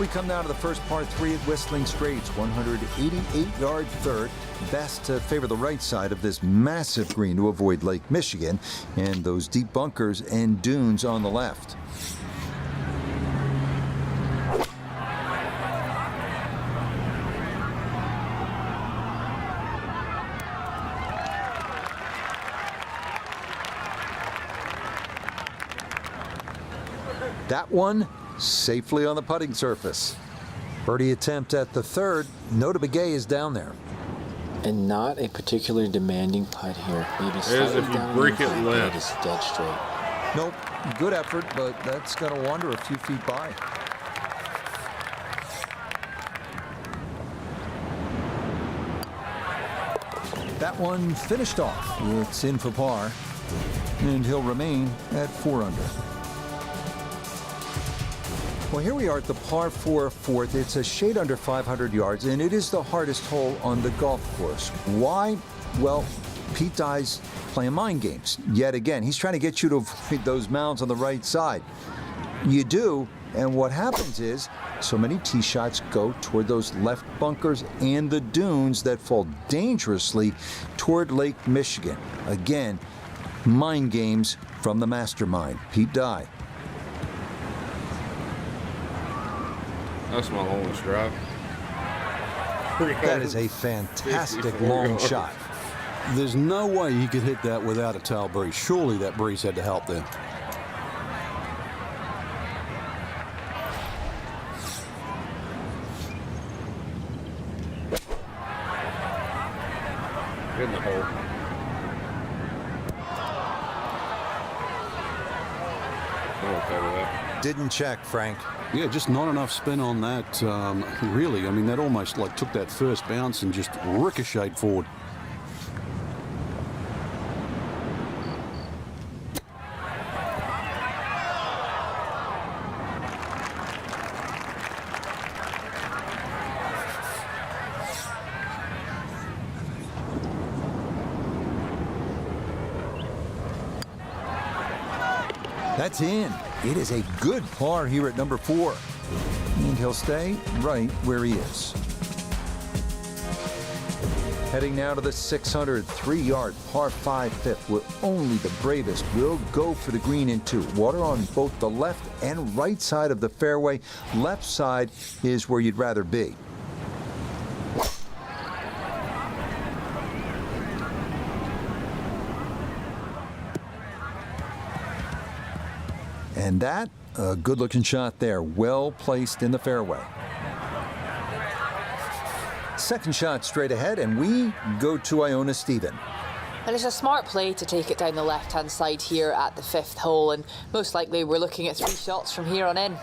We come now to the first par 3 at Whistling Straits, 188-yard third. Best to favor the right side of this massive green to avoid Lake Michigan and those deep bunkers and dunes on the left. That one safely on the putting surface. Birdie attempt at the third. Nota Begay is down there. And not a particularly demanding putt here. Maybe As slightly if you down break the it line, left. but it's dead straight. Nope, good effort, but that's going to wander a few feet by. That one finished off. It's in for par, and he'll remain at 4 under. Well, here we are at the par 4 fourth. It's a shade under 500 yards, and it is the hardest hole on the golf course. Why? Well, Pete Dye's playing mind games yet again. He's trying to get you to avoid those mounds on the right side. You do, and what happens is so many tee shots go toward those left bunkers and the dunes that fall dangerously toward Lake Michigan. Again, mind games from the mastermind, Pete Dye. That's my longest drive. That is a fantastic long shot. There's no way he could hit that without a tail breeze. Surely that breeze had to help them. In the hole. didn't check, Frank. Yeah, just not enough spin on that, really. I mean, that almost like took that first bounce and just ricocheted forward. That's in. It is a good par here at number 4. And he'll stay right where he is. Heading now to the 603-yard par 5 fifth, where only the bravest will go for the green in 2. Water on both the left and right side of the fairway. Left side is where you'd rather be. And that, a good-looking shot there, well placed in the fairway. Second shot straight ahead, and we go to Iona Stephen. And it's a smart play to take it down the left-hand side here at the 5th hole, and most likely we're looking at 3 shots from here on in.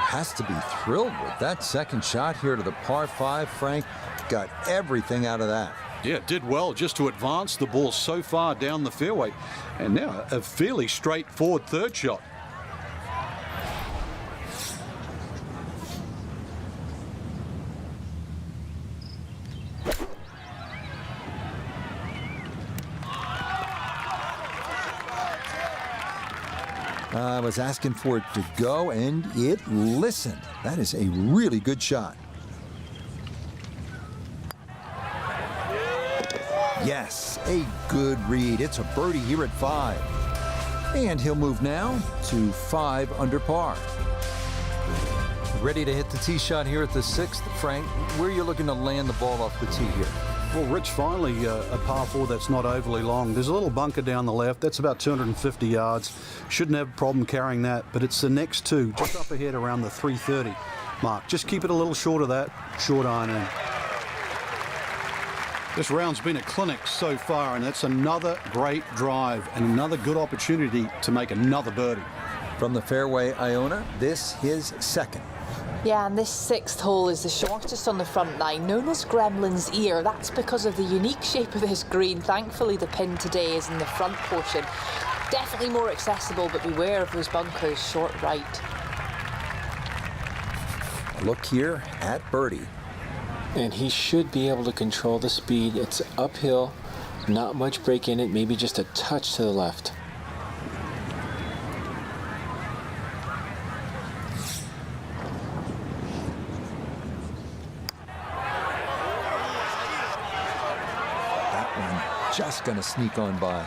Has to be thrilled with that second shot here to the par 5. Frank got everything out of that. Yeah, did well just to advance the ball so far down the fairway. And now a fairly straightforward third shot. I was asking for it to go, and it listened. That is a really good shot. Yes, a good read. It's a birdie here at 5. And he'll move now to 5 under par. Ready to hit the tee shot here at the 6th. Frank, where are you looking to land the ball off the tee here? Well, Rich, finally a par 4 that's not overly long. There's a little bunker down the left. That's about 250 yards. Shouldn't have a problem carrying that, but it's the next 2, just up ahead around the 330 mark. Just keep it a little short of that, short iron in. This round's been a clinic so far, and that's another great drive and another good opportunity to make another birdie. From the fairway, Iona, this his second. Yeah, and this 6th hole is the shortest on the front 9, known as Gremlin's Ear. That's because of the unique shape of this green. Thankfully, the pin today is in the front portion. Definitely more accessible, but beware of those bunkers short right. Look here at birdie. And he should be able to control the speed. It's uphill, not much break in it, maybe just a touch to the left. That one just going to sneak on by.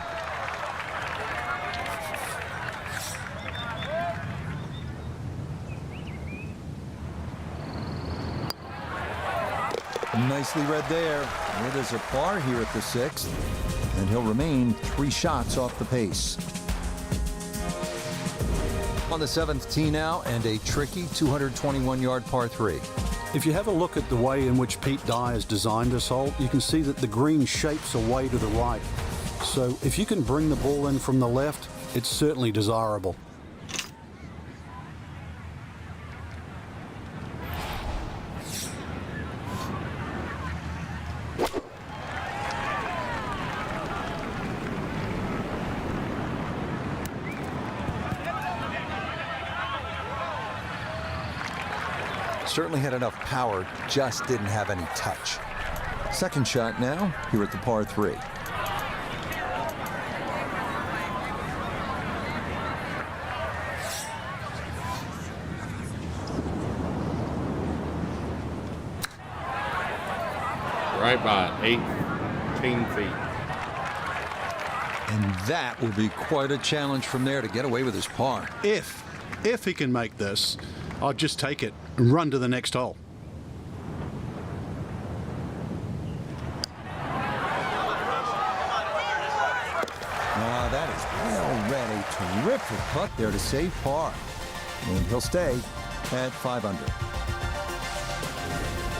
Nicely read there. It is a par here at the 6th, and he'll remain 3 shots off the pace. On the 7th tee now, and a tricky 221-yard par 3. If you have a look at the way in which Pete Dye has designed this hole, you can see that the green shapes away to the right. So if you can bring the ball in from the left, it's certainly desirable. Certainly had enough power, just didn't have any touch. Second shot now, here at the par 3. Right by 18 feet. And that will be quite a challenge from there to get away with his par. If he can make this, I'll just take it and run to the next hole. That is well read. A terrific putt there to save par. And he'll stay at 5 under.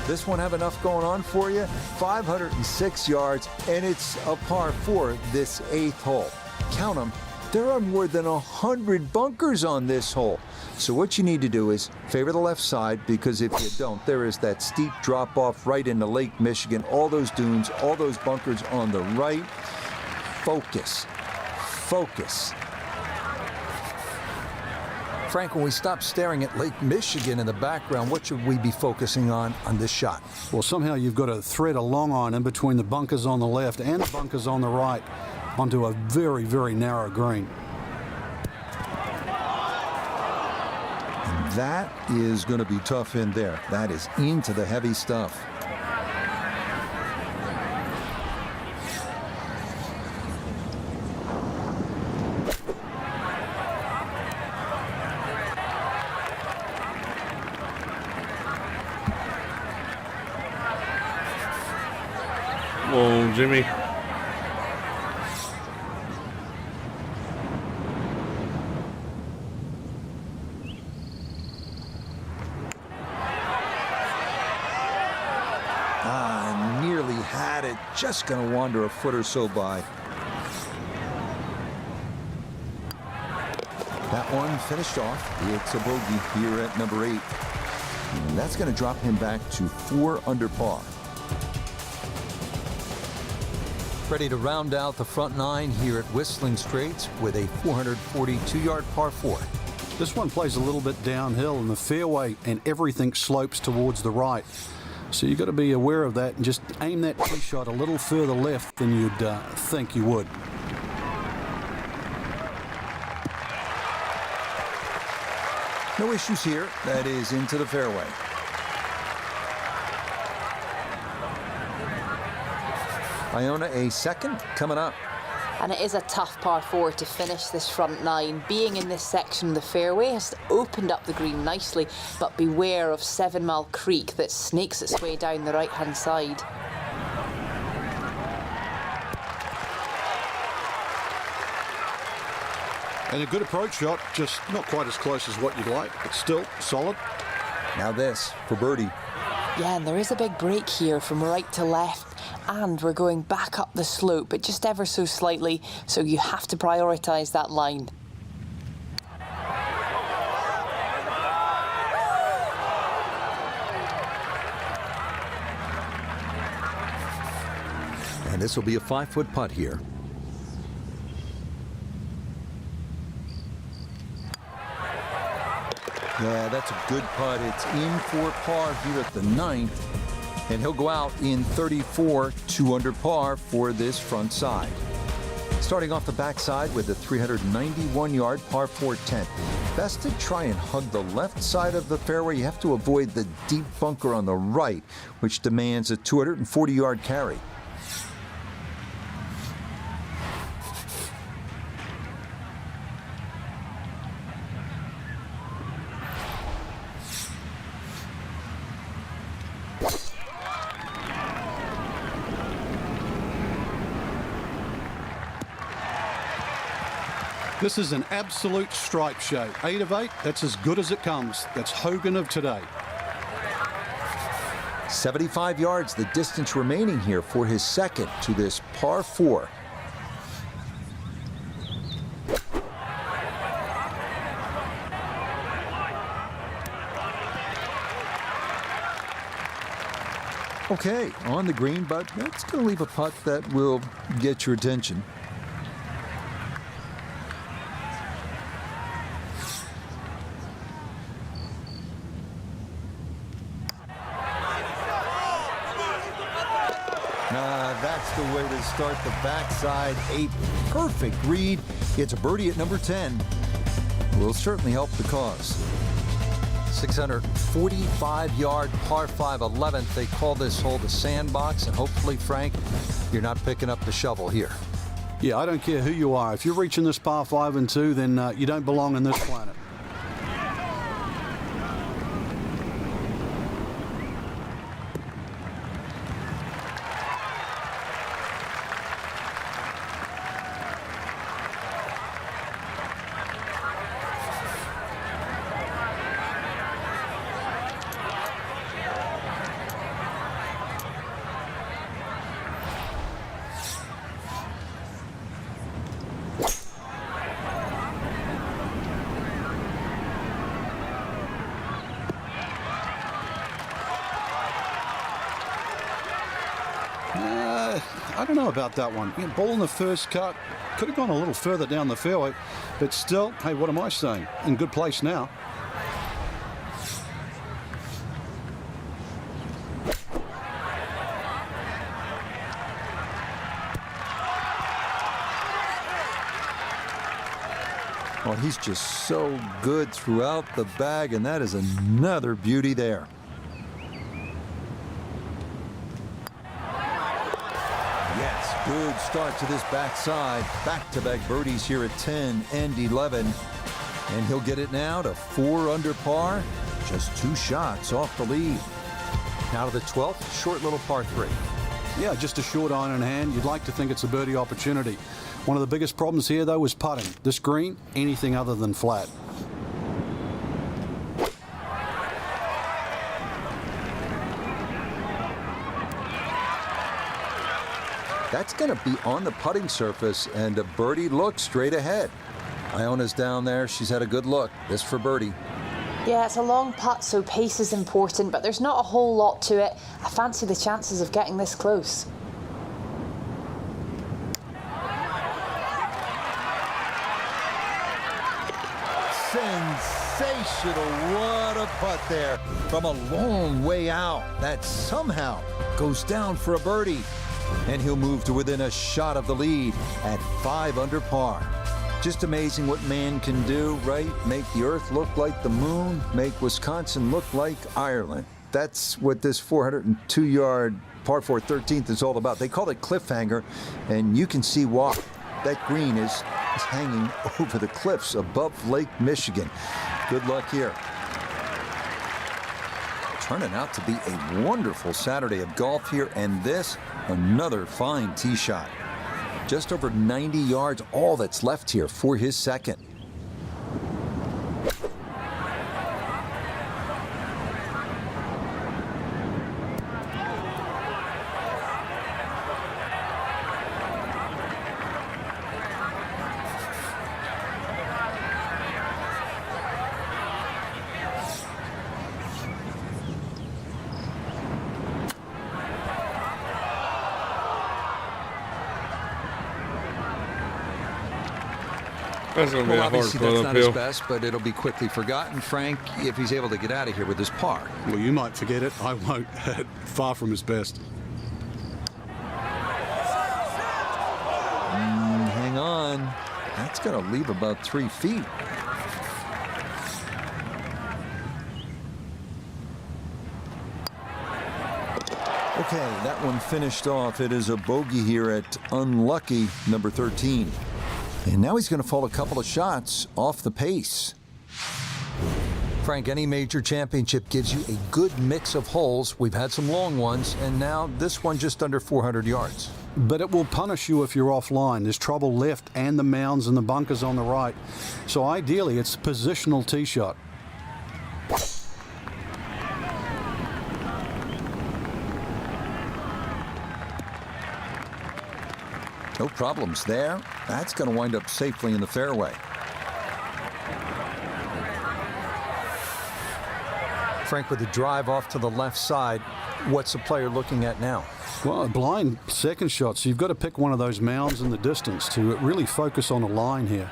This one have enough going on for you? 506 yards, and it's a par 4 this 8th hole. count them, there are more than 100 bunkers on this hole. So what you need to do is favor the left side, because if you don't, there is that steep drop off right into Lake Michigan, all those dunes, all those bunkers on the right. Focus. Focus. Frank, when we stop staring at Lake Michigan in the background, what should we be focusing on this shot? Well, somehow you've got to thread a long iron in between the bunkers on the left and the bunkers on the right onto a very, very narrow green. And that is going to be tough in there. That is into the heavy stuff. Whoa, Jimmy. Nearly had it. Just going to wander a foot or so by. That one finished off. It's a bogey here at number 8. And that's going to drop him back to 4 under par. Ready to round out the front 9 here at Whistling Straits with a 442-yard par 4. This one plays a little bit downhill in the fairway, and everything slopes towards the right. So you've got to be aware of that and just aim that tee shot a little further left than you'd think you would. No issues here. That is into the fairway. Iona a second coming up. And it is a tough par 4 to finish this front 9. Being in this section of the fairway has opened up the green nicely, but beware of 7 Mile Creek that snakes its way down the right-hand side. And a good approach shot, just not quite as close as what you'd like, but still solid. Now this for birdie. Yeah, and there is a big break here from right to left, and we're going back up the slope, but just ever so slightly, so you have to prioritise that line. And this will be a 5-foot putt here. Yeah, that's a good putt. It's in for par here at the 9th. And he'll go out in 34, 2 under par for this front side. Starting off the backside with a 391-yard par 4 10. Best to try and hug the left side of the fairway. You have to avoid the deep bunker on the right, which demands a 240-yard carry. This is an absolute stripe show. 8 of 8, that's as good as it comes. That's Hogan of today. 75 yards, the distance remaining here for his second to this par 4. Okay, on the green, but that's going to leave a putt that will get your attention. That's the way to start the backside. A perfect read. It's a birdie at number 10. Will certainly help the cause. 645-yard par 5 11th. They call this hole the sandbox, and hopefully, Frank, you're not picking up the shovel here. Yeah, I don't care who you are. If you're reaching this par 5 and 2, then you don't belong on this planet. I don't know about that one. Yeah, ball in the first cut. Could have gone a little further down the fairway. But still, hey, what am I saying? In good place now. Oh, he's just so good throughout the bag, and that is another beauty there. Yes, good start to this backside. Back-to-back birdies here at 10 and 11. And he'll get it now to 4 under par. Just 2 shots off the lead. Now to the 12th, short little par 3. Yeah, just a short iron in hand. You'd like to think it's a birdie opportunity. One of the biggest problems here, though, is putting. This green, anything other than flat. That's going to be on the putting surface, and a birdie look straight ahead. Iona's down there. She's had a good look. This for birdie. Yeah, it's a long putt, so pace is important, but there's not a whole lot to it. I fancy the chances of getting this close. Sensational. What a putt there from a long way out. That somehow goes down for a birdie. And he'll move to within a shot of the lead at 5 under par. Just amazing what man can do, right? Make the earth look like the moon, make Wisconsin look like Ireland. That's what this 402-yard par 4 13th is all about. They call it cliffhanger, and you can see why. That green is hanging over the cliffs above Lake Michigan. Good luck here. Turning out to be a wonderful Saturday of golf here, and this, another fine tee shot. Just over 90 yards, all that's left here for his second. That's going to be Well, a hard obviously that's putt not his uphill. best, but it'll be quickly forgotten, Frank, if he's able to get out of here with his par. Well, you might forget it. I won't. Far from his best. Hang on. That's going to leave about 3 feet. Okay, that one finished off. It is a bogey here at unlucky number 13. And now he's going to fall a couple of shots off the pace. Frank, any major championship gives you a good mix of holes. We've had some long ones, and now this one just under 400 yards. But it will punish you if you're offline. There's trouble left and the mounds and the bunkers on the right. So ideally, it's a positional tee shot. No problems there. That's going to wind up safely in the fairway. Frank, with the drive off to the left side, what's the player looking at now? Well, a blind second shot, so you've got to pick one of those mounds in the distance to really focus on a line here.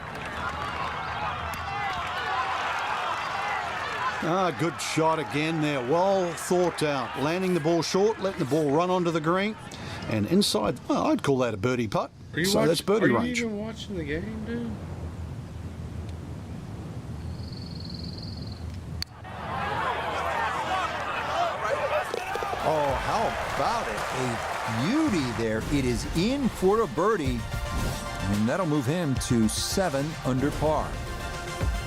Good shot again there. Well thought out. Landing the ball short, letting the ball run onto the green. And inside, well, I'd call that a birdie putt. So that's birdie range. Are you even watching the game, dude? Oh, how about it? A beauty there. It is in for a birdie, and that'll move him to 7 under par.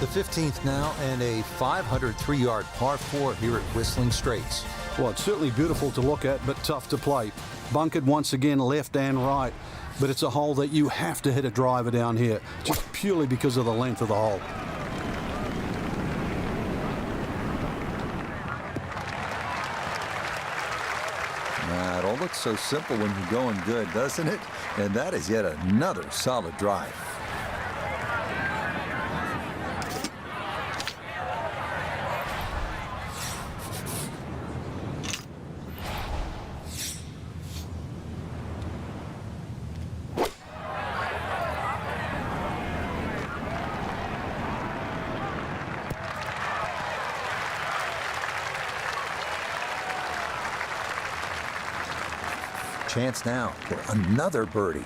The 15th now, and a 503-yard par 4 here at Whistling Straits. Well, it's certainly beautiful to look at, but tough to play. Bunkered once again, left and right. But it's a hole that you have to hit a driver down here, just purely because of the length of the hole. It all looks so simple when you're going good, doesn't it? And that is yet another solid drive. Chance now for another birdie.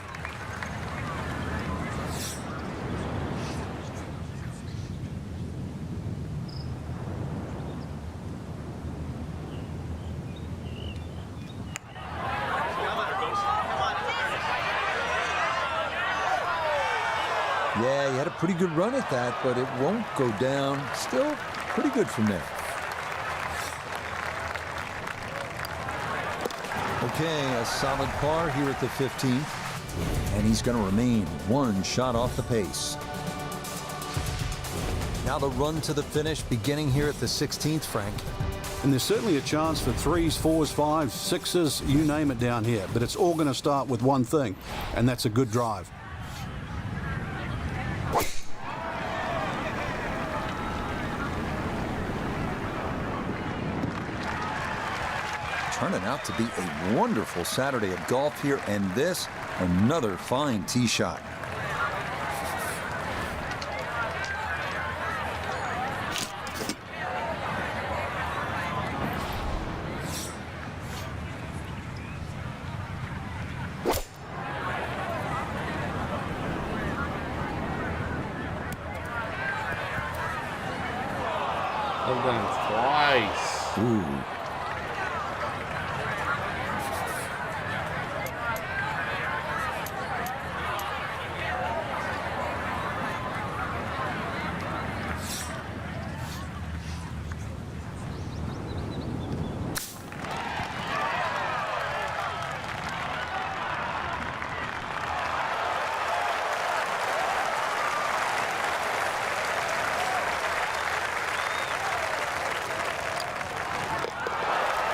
Yeah, he had a pretty good run at that, but it won't go down. Still pretty good from there. Okay, a solid par here at the 15th, and he's going to remain one shot off the pace. Now the run to the finish beginning here at the 16th, Frank. And there's certainly a chance for 3s, 4s, 5s, 6s, you name it down here. But it's all going to start with one thing, and that's a good drive. Turning out to be a wonderful Saturday of golf here, and this, another fine tee shot. I've done it twice. Ooh.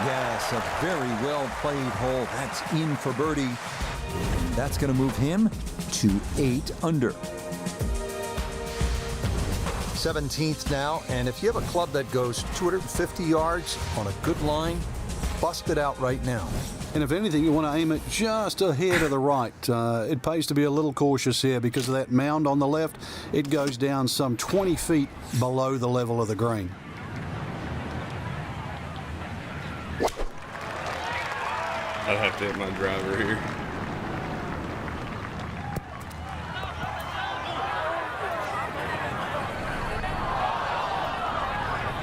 Yes, a very well played hole. That's in for birdie. That's going to move him to 8 under. 17th now, and if you have a club that goes 250 yards on a good line, bust it out right now. And if anything, you want to aim it just a hair to the right. It pays to be a little cautious here because of that mound on the left. It goes down some 20 feet below the level of the green. I'd have to hit my driver here.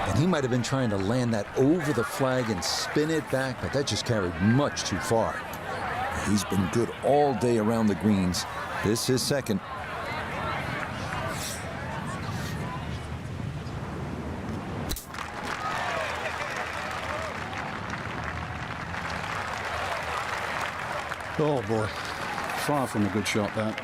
And he might have been trying to land that over the flag and spin it back, but that just carried much too far. He's been good all day around the greens. This is second. Oh boy, far from a good shot that.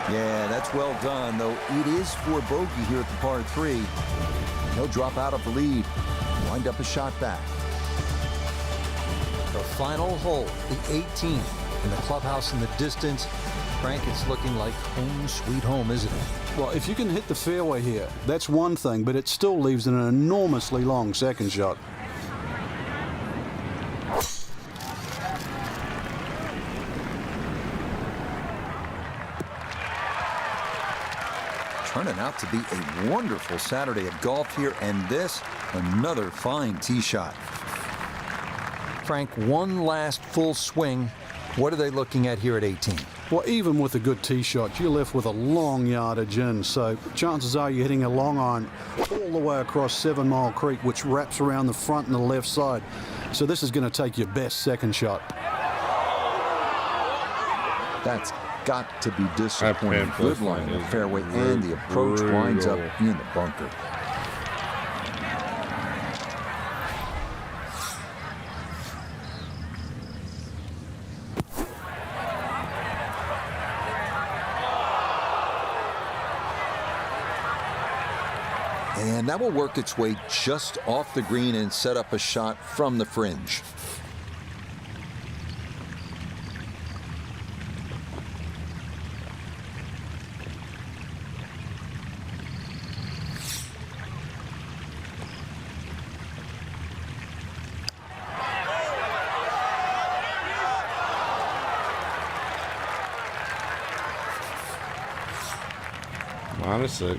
Yeah, that's well done, though it is for bogey here at the par 3. He'll drop out of the lead, wind up a shot back. The final hole, the 18th, in the clubhouse in the distance. Frank, it's looking like home sweet home, isn't it? Well, if you can hit the fairway here, that's one thing, but it still leaves an enormously long second shot. Turning out to be a wonderful Saturday of golf here, and this, another fine tee shot. Frank, one last full swing. What are they looking at here at 18? Well, even with a good tee shot, you're left with a long yardage in, so chances are you're hitting a long iron all the way across 7 Mile Creek, which wraps around the front and the left side. So this is going to take your best second shot. That's got to be disappointing. Good line in the fairway, and the approach winds up in the bunker. And that will work its way just off the green and set up a shot from the fringe. -6.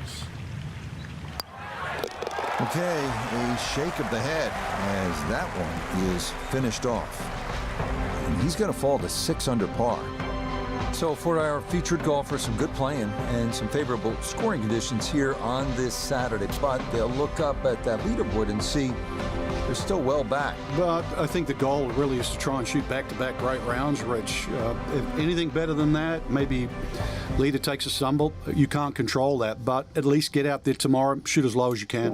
Okay, a shake of the head as that one is finished off. And he's going to fall to 6 under par. So for our featured golfer, some good playing and some favorable scoring conditions here on this Saturday. But they'll look up at that leaderboard and see they're still well back. But I think the goal really is to try and shoot back-to-back great rounds, Rich. If anything better than that, maybe leader takes a stumble. You can't control that, but at least get out there tomorrow, shoot as low as you can.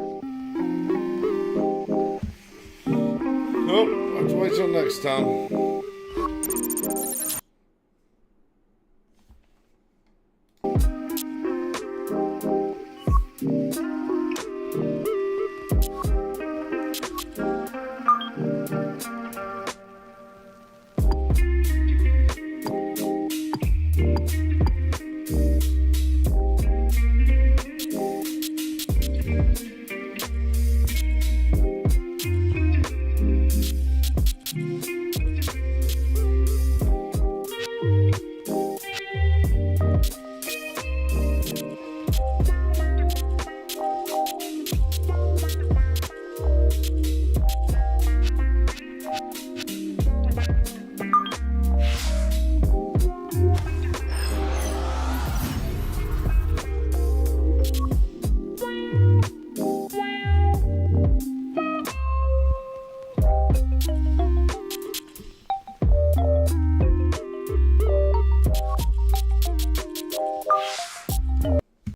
Oh, let's wait till next time.